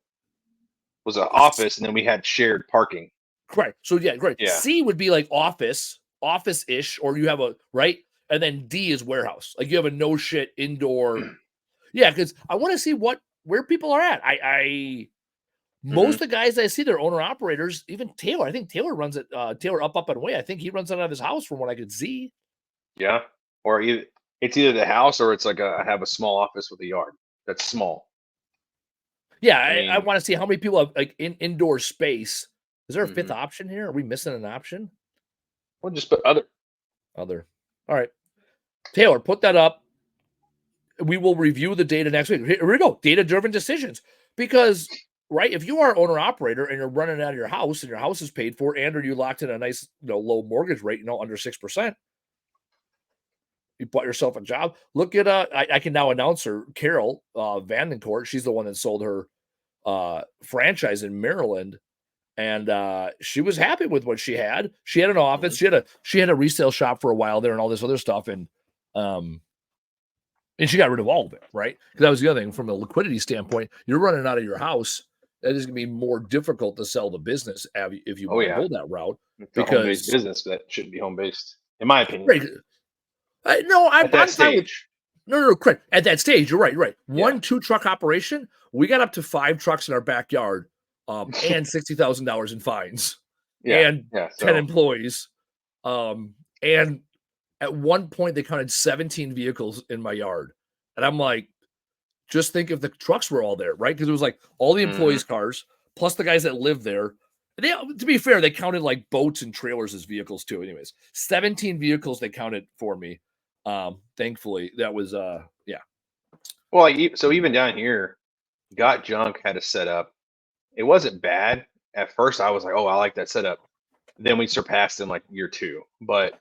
office, and then we had shared parking. Correct. So yeah, great. Yeah. C would be like office-ish, or you have a right, and then D is warehouse. Like you have a no shit indoor. Yeah, because I want to see where people are at. Most of the guys I see, they're owner operators. Even Taylor, I think Taylor runs it. Taylor up and away. I think he runs it out of his house from what I could see. Yeah, or it's either the house or it's like I have a small office with a yard that's small. Yeah, I want to see how many people have like indoor space. Is there a fifth option here? Are we missing an option? Well, just put other. All right. Taylor, put that up. We will review the data next week. Here we go. Data-driven decisions. Because, right, if you are owner operator and you're running out of your house and your house is paid for, and or you locked in a nice, low mortgage rate, under 6%, you bought yourself a job. Look at I can now announce her, Carol Vandencourt. She's the one that sold her franchise in Maryland, and she was happy with what she had. She had an office. She had a resale shop for a while there and all this other stuff, and she got rid of all of it, right? Because that was the other thing from a liquidity standpoint. You're running out of your house. That is going to be more difficult to sell the business if you want to go that route. It's a home-based business that shouldn't be home-based, in my opinion. At that stage. No, correct. At that stage, you're right. 1-2 truck operation. We got up to 5 trucks in our backyard, and $60,000 in fines, and 10 employees, and at one point they counted 17 vehicles in my yard, and I'm like, just think if the trucks were all there, right? Because it was like all the employees' cars plus the guys that live there. To be fair, they counted like boats and trailers as vehicles too. Anyways, 17 vehicles they counted for me. Thankfully, that was yeah. Well, so even down here, Got Junk had a setup. It wasn't bad at first. I was like, oh, I like that setup. Then we surpassed in like year 2, but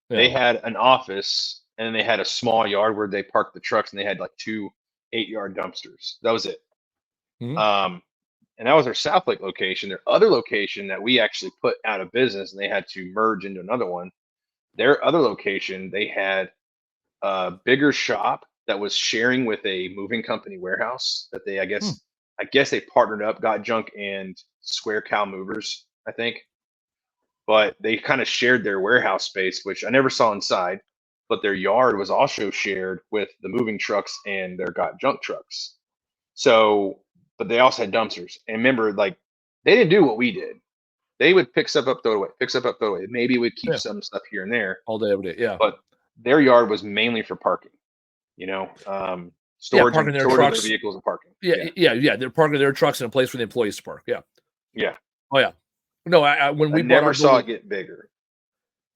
they had an office and then they had a small yard where they parked the trucks, and they had like 2 8-yard dumpsters. That was it. And that was their South Lake location. Their other location that we actually put out of business, and they had to merge into another one. Their other location, they had a bigger shop that was sharing with a moving company warehouse that they, I guess they partnered up, Got Junk and Square Cow Movers, I think. But they kind of shared their warehouse space, which I never saw inside. But their yard was also shared with the moving trucks and their Got Junk trucks. So, but they also had dumpsters. And remember, like, they didn't do what we did. They would pick stuff up, throw it away, pick stuff up, throw it away. Maybe we'd keep some stuff here and there. All day, every day, yeah. But their yard was mainly for parking, storage, parking their storage trucks. Of their vehicles and parking. Yeah. They're parking their trucks in a place for the employees to park. Yeah. Oh yeah. No, when we never saw it get bigger.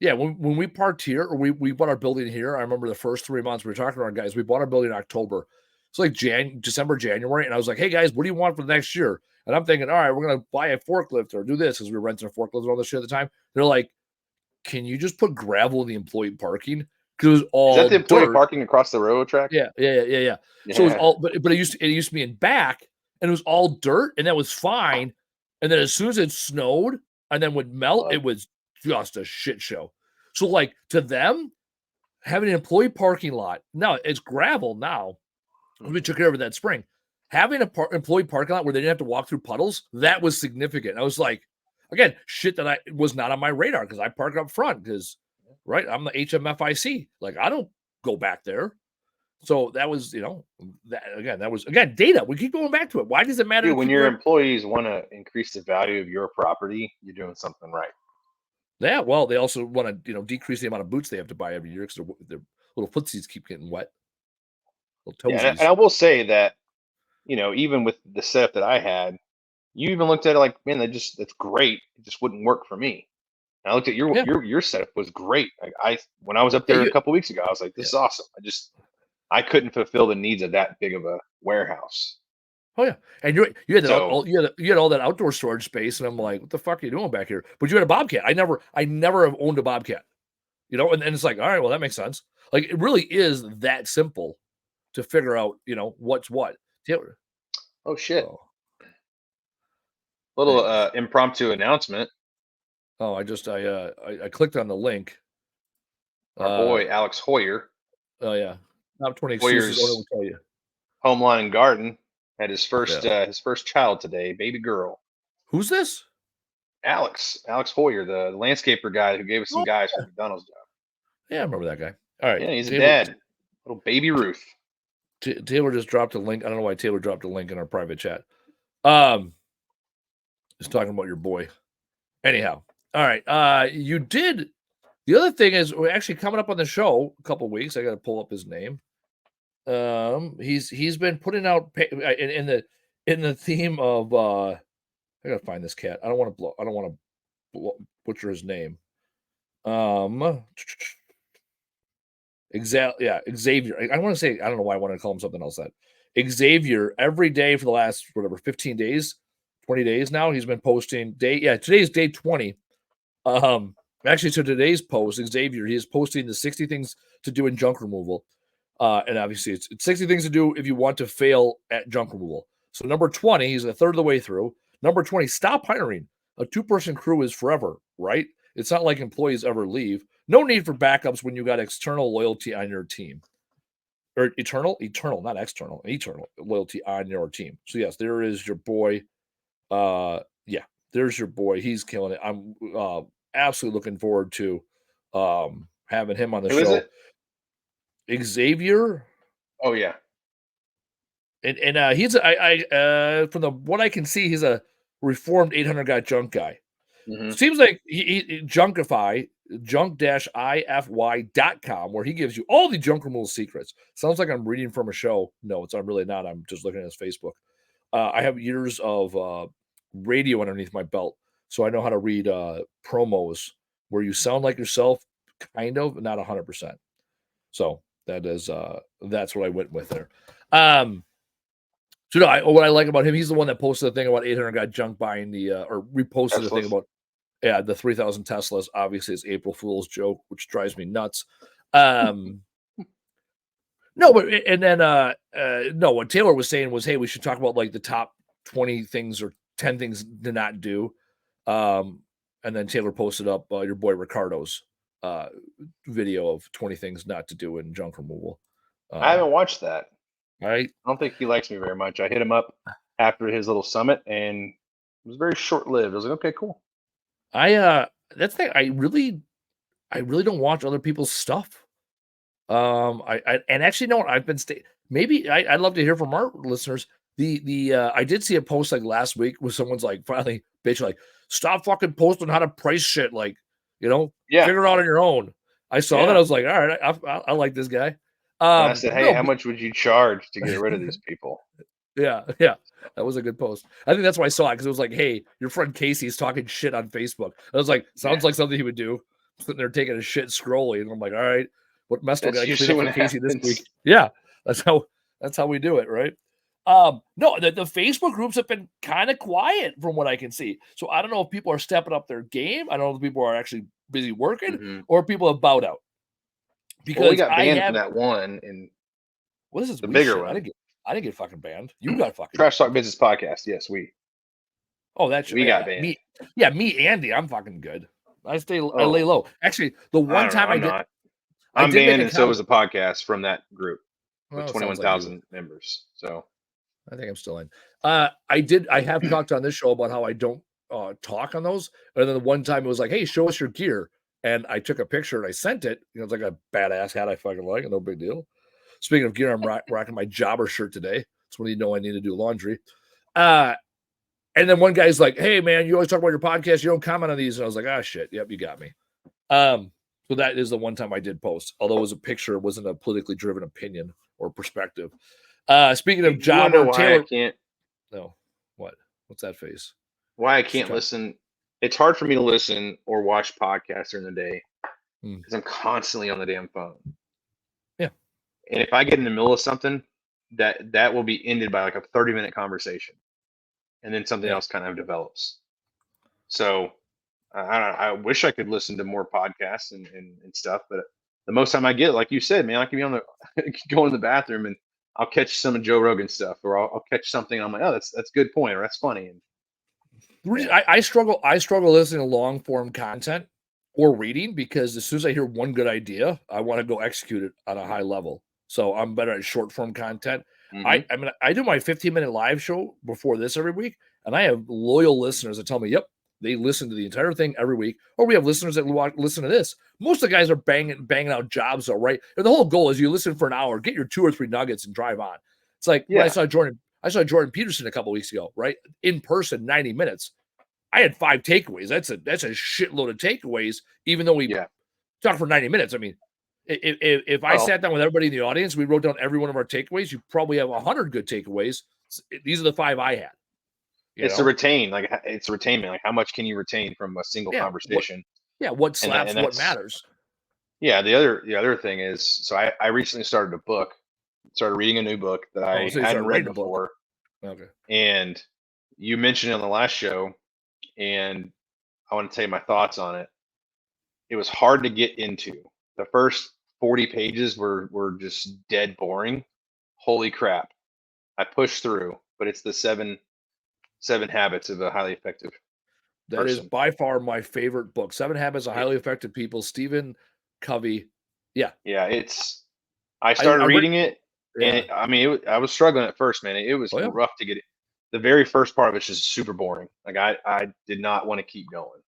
Yeah, when we parked here, or we bought our building here, I remember the first 3 months we were talking to our guys. We bought our building in October. It's like December, January, and I was like, "Hey guys, what do you want for the next year?" And I'm thinking, "All right, we're gonna buy a forklift or do this," because we were renting a forklift and all this shit at the time. They're like, "Can you just put gravel in the employee parking?" Because it was all is that the employee parking across the railroad track? Yeah. So it was all, but it used to be in back, and it was all dirt, and that was fine. And then as soon as it snowed and then would melt, it was just a shit show. So like to them, having an employee parking lot, now it's gravel now. We took care of it that spring. Having an employee parking lot where they didn't have to walk through puddles, that was significant. I was like, again, shit that was not on my radar because I park up front because, right, I'm the HMFIC. Like I don't go back there. So that was, that was data. We keep going back to it. Why does it matter? Dude, when your employees want to increase the value of your property, you're doing something right. Yeah, well, they also want to, decrease the amount of boots they have to buy every year because their little footsies keep getting wet, little Yeah, and toesies. I will say that even with the setup that I had, you even looked at it like, man, that's great. It just wouldn't work for me. And I looked at your Yeah, your setup was great. Like when I was up yeah, there a couple weeks ago, I was like, this yeah. is awesome. I couldn't fulfill the needs of that big of a warehouse. Oh yeah, and you had that So you had all that outdoor storage space, and I'm like, what the fuck are you doing back here? But you had a Bobcat. I never have owned a Bobcat, and it's like, all right, well that makes sense. Like it really is that simple to figure out, what's what. Taylor. oh shit. Oh, Little anyways. impromptu announcement. Oh, I clicked on the link. Our Uh, boy Alex Hoyer, oh yeah, top 20 excuses owner Hoyer's will tell you. Home Lawn and Garden, had Yeah. his first child today, baby girl. Who's this? Alex Hoyer, the landscaper guy who gave us some Oh, guys for yeah. the McDonald's job. Yeah, I remember that guy. All right, Yeah, he's a Taylor. dad. Little baby Ruth. Taylor just dropped a link. I don't know why Taylor dropped a link in our private chat. Just talking about your boy. Anyhow, all right. You did. The other thing is, we're actually coming up on the show a couple weeks. I got to pull up his name. He's been putting out in the theme of. I gotta find this cat. I don't want to butcher his name. Exactly. Yeah, Xavier. I want to say, I don't know why I wanted to call him something else. That Xavier, every day for the last 15 days, 20 days now, he's been posting day. Yeah, today's day 20. Actually, so today's post, Xavier, he is posting the 60 things to do in junk removal. And obviously it's 60 things to do if you want to fail at junk removal. So number 20, he's a third of the way through. Number 20, stop hiring. A 2-person crew is forever, right? It's not like employees ever leave. No need for backups when you got external loyalty on your team. Or eternal, not external, eternal loyalty on your team. So yes, there is your boy. Yeah, there's your boy. He's killing it. I'm absolutely looking forward to having him on the Who is show. it? Xavier. Oh yeah. And he's from what I can see, he's a reformed 800 guy junk guy. Hmm. Seems like he Junkify, junk-ify.com, where he gives you all the junk removal secrets. Sounds like I'm reading from a show. No, I'm really not. I'm just looking at his Facebook. I have years of radio underneath my belt, so I know how to read promos where you sound like yourself, kind of, not 100%. So that's what I went with there. So no, what I like about him, he's the one that posted the thing about 800 guy junk buying or reposted the thing Teslas. about the 3,000 Teslas. Obviously, it's April Fool's joke, which drives me nuts. No, but and then no, what Taylor was saying was, hey, we should talk about like the top 20 things or 10 things to not do. And then Taylor posted up your boy Ricardo's video of 20 things not to do in junk removal. I haven't watched that. Right. I don't think he likes me very much. I hit him up after his little summit, and it was very short lived. I was like, okay, cool. That's the thing. I really don't watch other people's stuff. I and actually no, I've been maybe I'd love to hear from our listeners. I did see a post like last week where someone's like finally bitch like stop fucking posting how to price shit, like Yeah, figure it out on your own. I saw that, I yeah. was like, all right, I like this guy. And I said, hey, No, how much would you charge to get rid of these people? yeah, that was a good post. I think that's why I saw it because it was like, hey, your friend Casey's talking shit on Facebook. I was like, Yeah, sounds like something he would do. Sitting there taking a shit scrolling, and I'm like, all right, what mess do I that's got to clean usually up when for it Casey this week? happens. Yeah, that's how we do it, right? No, the Facebook groups have been kind of quiet from what I can see. So I don't know if people are stepping up their game. I don't know if people are actually busy working Hmm. or people have bowed out. Well, we Because got I banned from have that one, and what is this the we bigger shit? one, I didn't get fucking banned. You got fucking Trash Talk banned. Business Podcast. Yes, Oh, that's we got banned. me. Yeah, me, Andy. I'm fucking good. I lay Oh, low. Actually, the I one don't know. time I'm not. I I'm did make banned, a and so comment. was the podcast from that group with Well, it sounds like you. 21,000 members. So I think I'm still in. I have talked on this show about how I don't talk on those. And then the one time it was like, hey, show us your gear. And I took a picture and I sent it. It's like a badass hat I fucking like, no big deal. Speaking of gear, I'm rocking my jobber shirt today. It's when you know I need to do laundry. And then one guy's like, "Hey man, you always talk about your podcast. You don't comment on these." And I was like, "Ah, shit. Yep, you got me." So that is the one time I did post, although it was a picture, it wasn't a politically driven opinion or perspective. Speaking of You want to know Jobber, why Taylor. I can't? No, what? What's that face? Why I can't listen? It's hard for me to listen or watch podcasts during the day because I'm constantly on the damn phone. Yeah. And if I get in the middle of something, that will be ended by like a 30-minute conversation, and then something else kind of develops. So I wish I could listen to more podcasts and stuff, but the most time I get, like you said, man, I can be on the go in the bathroom and I'll catch some of Joe Rogan stuff, or I'll catch something. And I'm like, oh, that's a good point, or that's funny. And I struggle listening to long form content or reading because as soon as I hear one good idea, I want to go execute it on a high level. So I'm better at short form content. I mean, I do my 15-minute live show before this every week, and I have loyal listeners that tell me, "Yep, they listen to the entire thing every week." Or we have listeners that listen to this. Most of the guys are banging out jobs, though, right? And the whole goal is you listen for an hour, get your 2 or 3 nuggets, and drive on. It's like when I saw Jordan Peterson a couple weeks ago, right? In person, 90 minutes. I had 5 takeaways. That's a shitload of takeaways, even though we talked for 90 minutes. I mean, if I sat down with everybody in the audience, we wrote down every one of our takeaways, you probably have 100 good takeaways. These are the 5 I had. It's to retain, like it's retainment. Like how much can you retain from a single conversation? What slaps, what matters. Yeah. The other thing is, so I recently started reading a new book that I hadn't read before. Okay. And you mentioned it on the last show, and I want to tell you my thoughts on it. It was hard to get into. The first 40 pages were just dead boring. Holy crap. I pushed through, but it's the seven habits of a highly effective That is by far my favorite book. 7 Habits of Highly Effective People, Stephen Covey. Yeah. Yeah, I started reading it, and I was struggling at first, man. It was rough to get it. The very first part of it's just super boring. Like I did not want to keep going.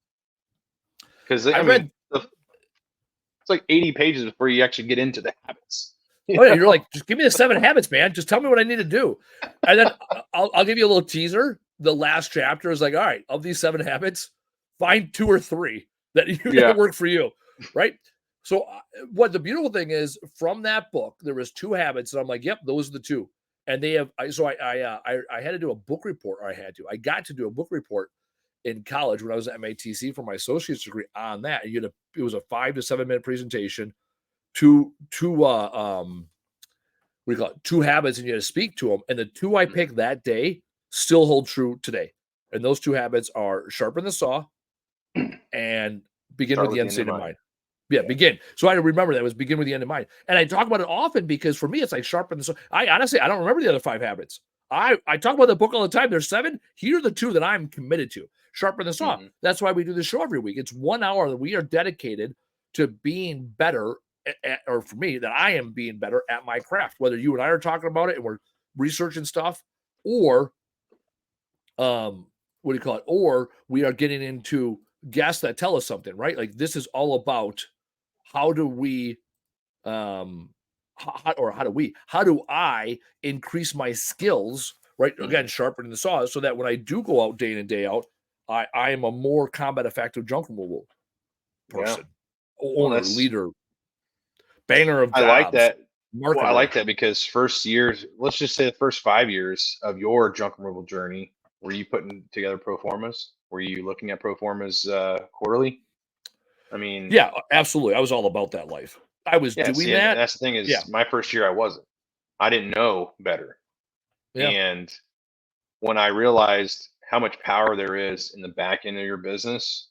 Because I mean, it's like 80 pages before you actually get into the habits. You're like, just give me the 7 habits, man. Just tell me what I need to do. And then I'll give you a little teaser. The last chapter is like, all right, of these 7 habits, find 2 or 3 that work for you, right? So what the beautiful thing is, from that book, there was 2 habits, and I'm like, yep, those are the 2. And they have, I had to do a book report. I got to do a book report in college when I was at MATC for my associate's degree on that. And it was a 5 to 7 minute presentation. 2 what do you call it? 2 habits, and you had to speak to them. And the 2 I picked that day still hold true today. And those 2 habits are sharpen the saw and begin with the end state in mind. Yeah, begin. So I remember that was begin with the end in mind. And I talk about it often because for me, it's like sharpen the saw. I honestly, I don't remember the other 5 habits. I talk about the book all the time. There's 7. Here are the 2 that I'm committed to. Sharpen the saw. That's why we do the show every week. It's 1 hour that we are dedicated to being better, or for me, that I am being better at my craft. Whether you and I are talking about it and we're researching stuff, or what do you call it? Or we are getting into guests that tell us something, right? Like this is all about how do we how do I increase my skills, right? Again, sharpening the saw so that when I do go out day in and day out, I am a more combat effective junk removal person, owner, leader, banger of jobs. I like that. Marketer. Well, I like that because first years, let's just say the first 5 years of your junk removal journey, were you putting together pro formas? Were you looking at pro formas quarterly? I mean, yeah, absolutely. I was all about that life. I was doing that. That's the thing is, my first year I wasn't. I didn't know better. Yeah. And when I realized how much power there is in the back end of your business,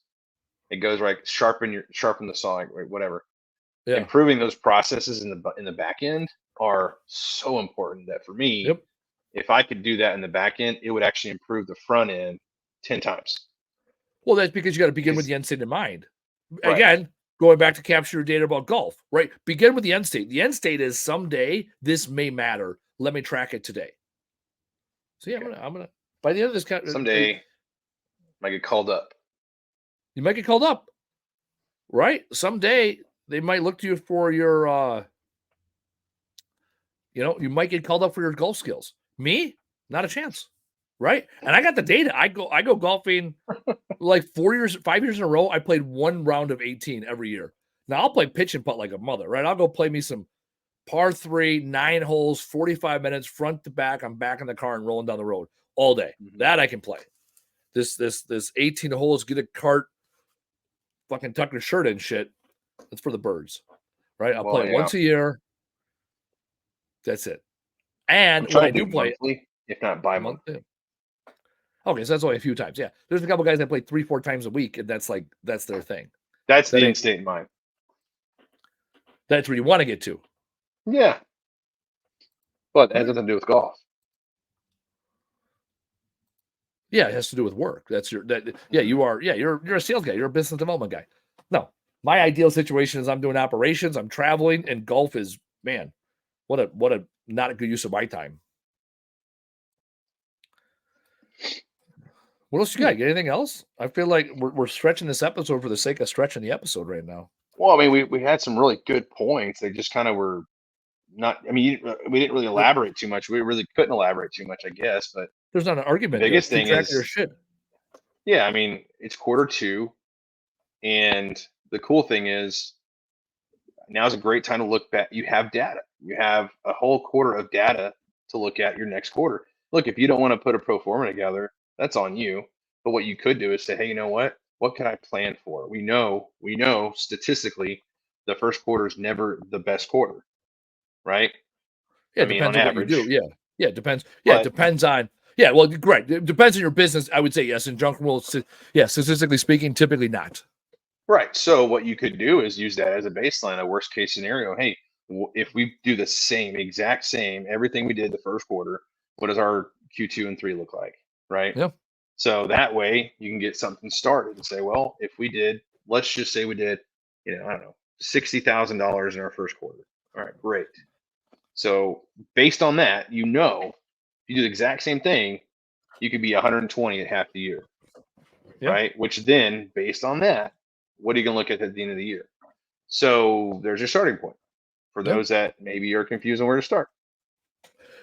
it goes like sharpen the saw, right, whatever. Yeah. Improving those processes in the back end are so important that for me, if I could do that in the back end, it would actually improve the front end 10 times. Well, that's because you got to begin with the end state in mind. Right. Again, going back to capture your data about golf, right? Begin with the end state. The end state is someday this may matter. Let me track it today. So yeah, I'm gonna by the end of this someday might get called up. You might get called up, right? Someday they might look to you for your you might get called up for your golf skills. Me, not a chance. right? And I got the data. I go golfing like 5 years in a row. I played one round of 18 every year. Now I'll play pitch and putt like a mother, right? I'll go play me some par 3, 9 holes, 45 minutes, front to back. I'm back in the car and rolling down the road all day. That I can play. This 18 holes, get a cart, fucking tuck your shirt in shit. That's for the birds, right? I'll play it once a year. That's it. And when I do play monthly, if not bi-monthly. Okay, so that's only a few times. Yeah, there's a couple guys that play 3-4 times a week, and that's their thing. That's the end state in mind. That's where you want to get to. Yeah, but it has nothing to do with golf. Yeah, it has to do with work. You're a sales guy. You're a business development guy. No, my ideal situation is I'm doing operations, I'm traveling, and golf is, man, what a not a good use of my time. What else you got? Get anything else? I feel like we're stretching this episode for the sake of stretching the episode right now. Well, I mean, we had some really good points. They just kind of were not. I mean, we didn't really elaborate too much. We really couldn't elaborate too much, I guess. But there's not an argument. The biggest thing is your shit. Yeah, I mean, it's Q2, and the cool thing is now's a great time to look back. You have data. You have a whole quarter of data to look at your next quarter. Look, if you don't want to put a pro forma together, that's on you. But what you could do is say, hey, you know what? What can I plan for? We know statistically the first quarter is never the best quarter, right? Yeah, it depends on average. what you do. Yeah, it depends. Yeah, it depends on. Yeah, well, great. It depends on your business. I would say yes. In junk rules, yeah, statistically speaking, typically not. Right. So what you could do is use that as a baseline, a worst case scenario. Hey, if we do the exact same, everything we did the first quarter, what does our Q2 and 3 look like? Right. Yeah. So that way you can get something started and say, well, if we did, let's just say we did, I don't know, $60,000 in our first quarter. All right, great. So based on that, if you do the exact same thing, you could be 120 at half the year. Yeah. Right. Which then, based on that, what are you going to look at the end of the year? So there's your starting point for those that maybe are confused on where to start.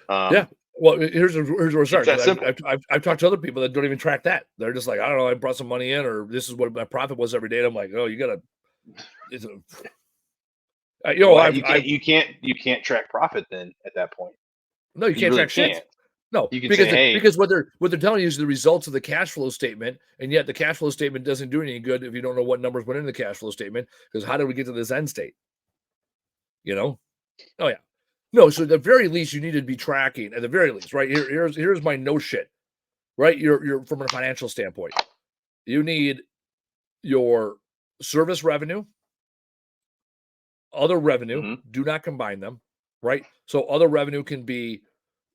Yeah. Well, here's where we're starting. I've talked to other people that don't even track that. They're just like, I don't know, I brought some money in, or this is what my profit was every day. And I'm like, oh, you gotta. You can't track profit then at that point. No, you can't really track shit. No, because what they're telling you is the results of the cash flow statement, and yet the cash flow statement doesn't do any good if you don't know what numbers went into the cash flow statement. Because how did we get to this end state? Oh yeah. No, so at the very least, you need to be tracking. At the very least, right? Here's my no shit. Right? You're from a financial standpoint. You need your service revenue, other revenue. Do not combine them. Right? So other revenue can be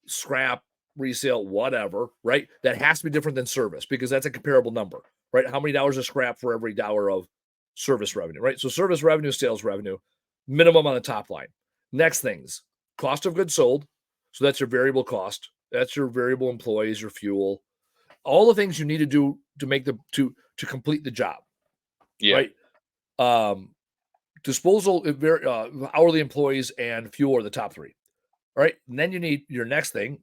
scrap, resale, whatever. Right? That has to be different than service because that's a comparable number. Right? How many dollars of scrap for every dollar of service revenue? Right? So service revenue, sales revenue, minimum on the top line. Next things. Cost of goods sold. So that's your variable cost. That's your variable employees, your fuel, all the things you need to do to make to complete the job. Yeah. Right. Disposal, hourly employees and fuel are the top three. All right. And then you need your next thing.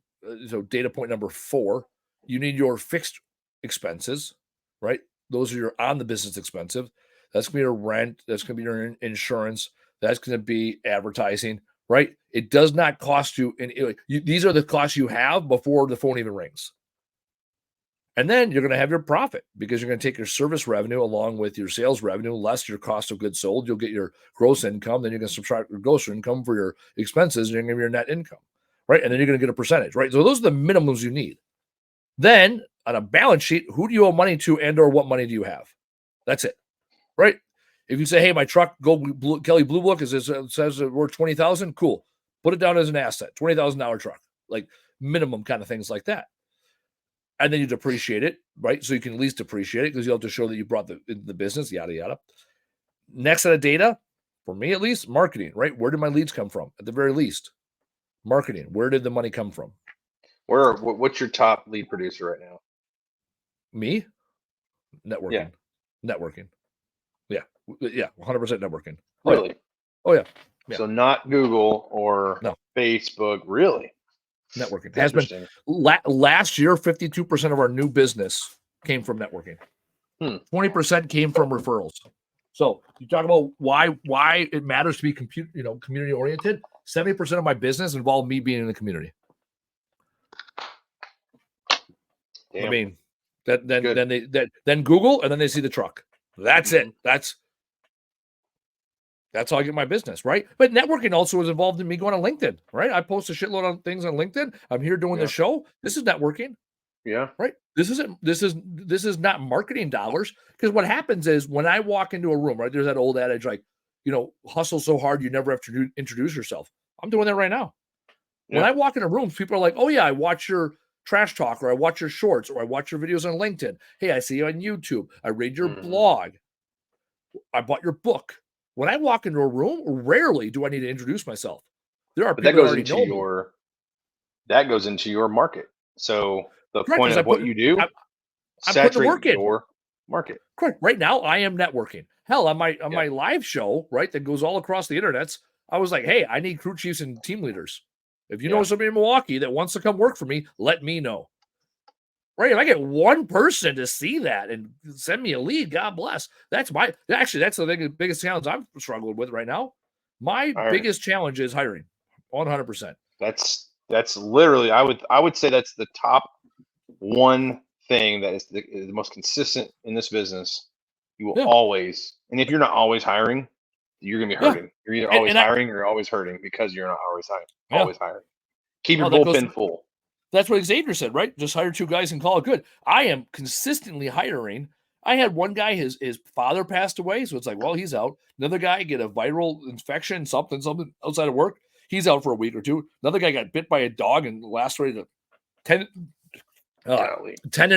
So data point number 4, you need your fixed expenses, right? Those are your on the business expensive. That's going to be your rent. That's going to be your insurance. That's going to be advertising. Right? It does not cost you, these are the costs you have before the phone even rings. And then you're going to have your profit because you're going to take your service revenue along with your sales revenue, less your cost of goods sold. You'll get your gross income. Then you're going to subtract your gross income for your expenses, and you're going to have your net income. Right? And then you're going to get a percentage. Right? So those are the minimums you need. Then on a balance sheet, who do you owe money to and or what money do you have? That's it. Right? If you say, hey, my truck, Kelly Blue Book, it says it's worth $20,000, cool. Put it down as an asset, $20,000 truck, like minimum kind of things like that. And then you depreciate it, right? So you can at least depreciate it because you have to show that you brought the business, yada, yada. Next set of data, for me at least, marketing, right? Where did my leads come from? At the very least, marketing. Where did the money come from? What's your top lead producer right now? Me? Networking. Yeah. Networking. Yeah, 100% networking. Really? Oh yeah. So not Google or Facebook, really? Networking That's has been interesting. last year. 52% of our new business came from networking. 20% came from referrals. So you talk about why it matters to be community oriented. 70% of my business involved me being in the community. Damn. I mean, then Google, and then they see the truck. That's it. That's how I get my business, right? But networking also is involved in me going on LinkedIn, right? I post a shitload of things on LinkedIn. I'm here doing the show. This is networking. Yeah. Right. This is not marketing dollars, because what happens is when I walk into a room, right, there's that old adage, like, hustle so hard you never have to introduce yourself. I'm doing that right now. Yeah. When I walk into rooms, people are like, oh yeah, I watch your trash talk, or I watch your shorts, or I watch your videos on LinkedIn. Hey, I see you on YouTube. I read your blog. I bought your book. When I walk into a room, rarely do I need to introduce myself. There are people that already know me. That goes into your market. So the point of what you do, saturate your market. Correct. Right now, I am networking. Hell, on my live show, right, that goes all across the internets, I was like, hey, I need crew chiefs and team leaders. If you know somebody in Milwaukee that wants to come work for me, let me know. Right? If I get one person to see that and send me a lead, God bless. That's the biggest challenge I'm struggling with right now. My biggest challenge is hiring, 100%. That's literally, I would say that's the top one thing that is the most consistent in this business. You will always, and if you're not always hiring, you're gonna be hurting. You're either always hiring or you're always hurting, because you're not always hiring. Always hiring. Keep your bullpen full. That's what Xavier said, right? Just hire 2 guys and call it good. I am consistently hiring. I had one guy, his father passed away, so it's like, well, he's out. Another guy get a viral infection, something outside of work. He's out for a week or 2. Another guy got bit by a dog and lacerated a tendon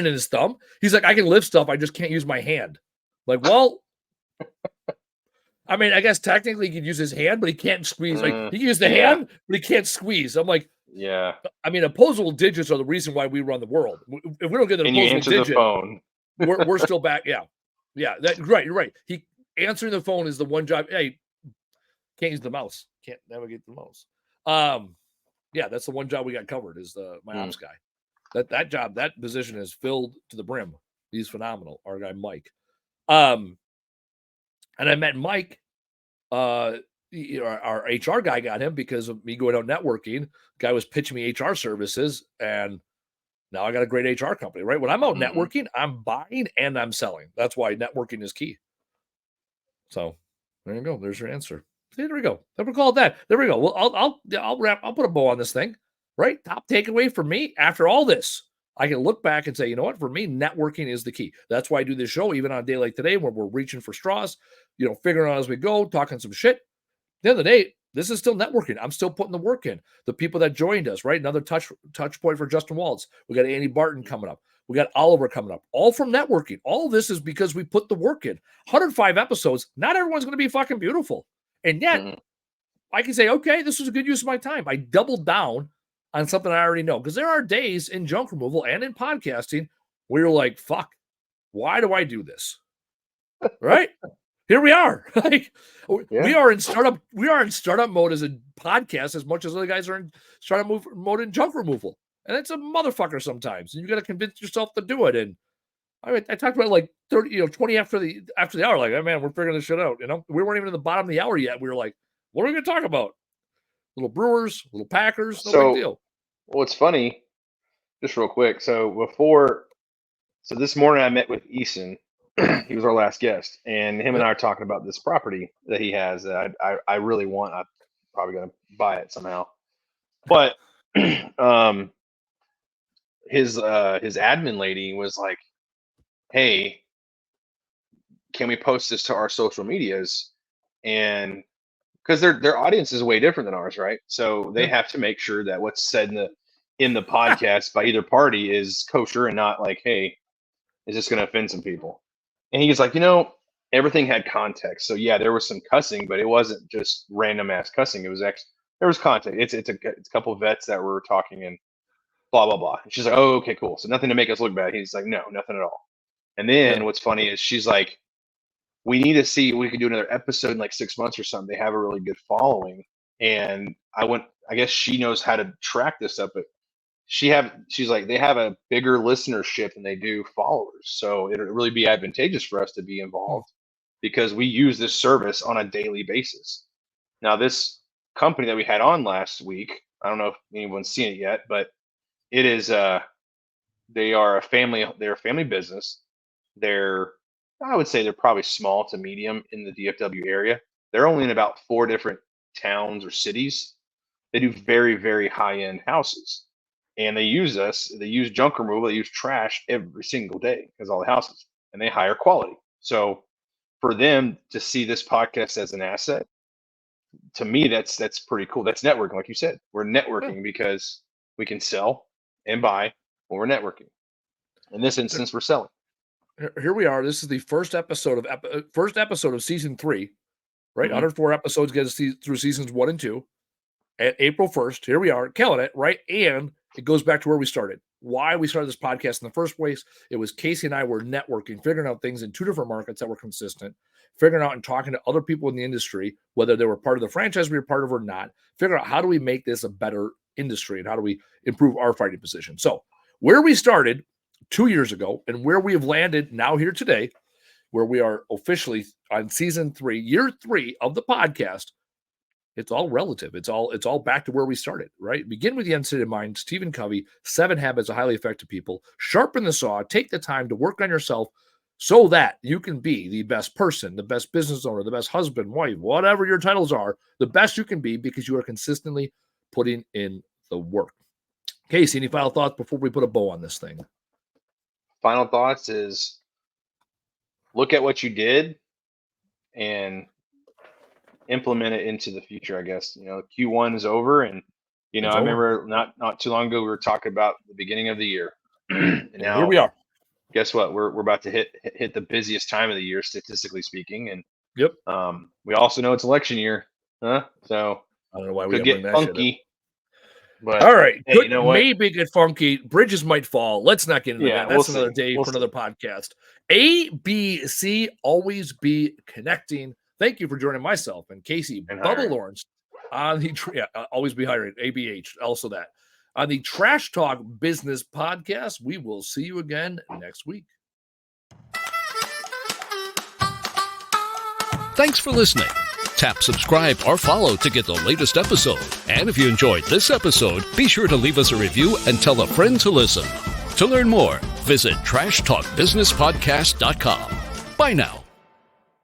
in his thumb. He's like, I can lift stuff, I just can't use my hand. Like, well, I mean, I guess technically he could use his hand, but he can't squeeze. Like, he can use the hand, but he can't squeeze. I'm like, yeah. I mean, opposable digits are the reason why we run the world. If we don't get an opposable digit, the phone. we're still back. Yeah. Right. You're right. He answering the phone is the one job. Hey, can't use the mouse. Can't navigate the mouse. Yeah, that's the one job we got covered, is my ops guy. That job, that position is filled to the brim. He's phenomenal. Our guy Mike. And I met Mike. Our HR guy got him because of me going out networking. Guy was pitching me HR services, and now I got a great HR company, right? When I'm out networking, I'm buying and I'm selling. That's why networking is key. So there you go. There's your answer. See, there we go. Never call it that. There we go. Well, I'll put a bow on this thing, right? Top takeaway for me after all this, I can look back and say, you know what? For me, networking is the key. That's why I do this show, even on a day like today, where we're reaching for straws, figuring out as we go, talking some shit. At the end of the day, this is still networking. I'm still putting the work in. The people that joined us, right? Another touch point for Justin Waltz. We got Andy Barton coming up. We got Oliver coming up. All from networking. All of this is because we put the work in. 105 episodes. Not everyone's going to be fucking beautiful. And yet, I can say, okay, this was a good use of my time. I doubled down on something I already know. Because there are days in junk removal and in podcasting where you're like, fuck, why do I do this? Right? Here we are. We are in startup mode as a podcast as much as other guys are in startup mode in junk removal. And it's a motherfucker sometimes. And you got to convince yourself to do it. And I mean, I talked about like 30, 20 after the hour, like, oh man, we're figuring this shit out. We weren't even at the bottom of the hour yet. We were like, what are we going to talk about? Little Brewers, little Packers, no big deal. Well, it's funny, just real quick. So this morning I met with Eason. He was our last guest, and him and I are talking about this property that he has that I really want. I'm probably going to buy it somehow. But his admin lady was like, hey, can we post this to our social medias? And because their audience is way different than ours, right? So they have to make sure that what's said in the podcast by either party is kosher and not like, hey, is this going to offend some people? And he was like, everything had context. So yeah, there was some cussing, but it wasn't just random ass cussing. It was there was context. It's a couple of vets that were talking and blah blah blah. And she's like, oh, okay, cool. So nothing to make us look bad. He's like, no, nothing at all. And then what's funny is she's like, we need to see if we can do another episode in like 6 months or something. They have a really good following. And I guess she knows how to track this up, but she's like, they have a bigger listenership than they do followers. So it'll really be advantageous for us to be involved because we use this service on a daily basis. Now, this company that we had on last week, I don't know if anyone's seen it yet, but it is they're a family business. I would say they're probably small to medium in the DFW area. They're only in about 4 different towns or cities. They do very, very high-end houses. And they use junk removal, they use trash every single day because all the houses, and they hire quality. So for them to see this podcast as an asset, to me, that's pretty cool. That's networking, like you said. We're networking because we can sell and buy when we're networking. In this instance, we're selling. Here we are. This is the first episode of season 3, right? 104 episodes get us through seasons 1 and 2. At April 1st, here we are, killing it, right? And it goes back to where we started. Why we started this podcast in the first place. It was Casey and I were networking, figuring out things in 2 different markets that were consistent, figuring out and talking to other people in the industry, whether they were part of the franchise we were part of or not, figuring out how do we make this a better industry and how do we improve our fighting position. So where we started 2 years ago and where we have landed now here today, where we are officially on season 3, year 3 of the podcast, it's all relative. It's all back to where we started, right? Begin with the end state in mind. Stephen Covey, 7 Habits of Highly Effective People. Sharpen the saw. Take the time to work on yourself so that you can be the best person, the best business owner, the best husband, wife, whatever your titles are, the best you can be because you are consistently putting in the work. Casey, any final thoughts before we put a bow on this thing? Final thoughts is look at what you did and implement it into the future, I guess. Q1 is over, and I remember not too long ago we were talking about the beginning of the year. And now here we are. Guess what? We're about to hit the busiest time of the year, statistically speaking. And yep. We also know it's election year, huh? So I don't know why we could get funky. But all right, hey, you know what? Maybe get funky. Bridges might fall. Let's not get into that. That's another day for another podcast. ABC, always be connecting. Thank you for joining myself and Casey and Bubba Lawrence on the always be hiring ABH. Also that on the Trash Talk Business Podcast. We will see you again next week. Thanks for listening. Tap subscribe or follow to get the latest episode. And if you enjoyed this episode, be sure to leave us a review and tell a friend to listen. To learn more, visit trashtalkbusinesspodcast.com. Bye now.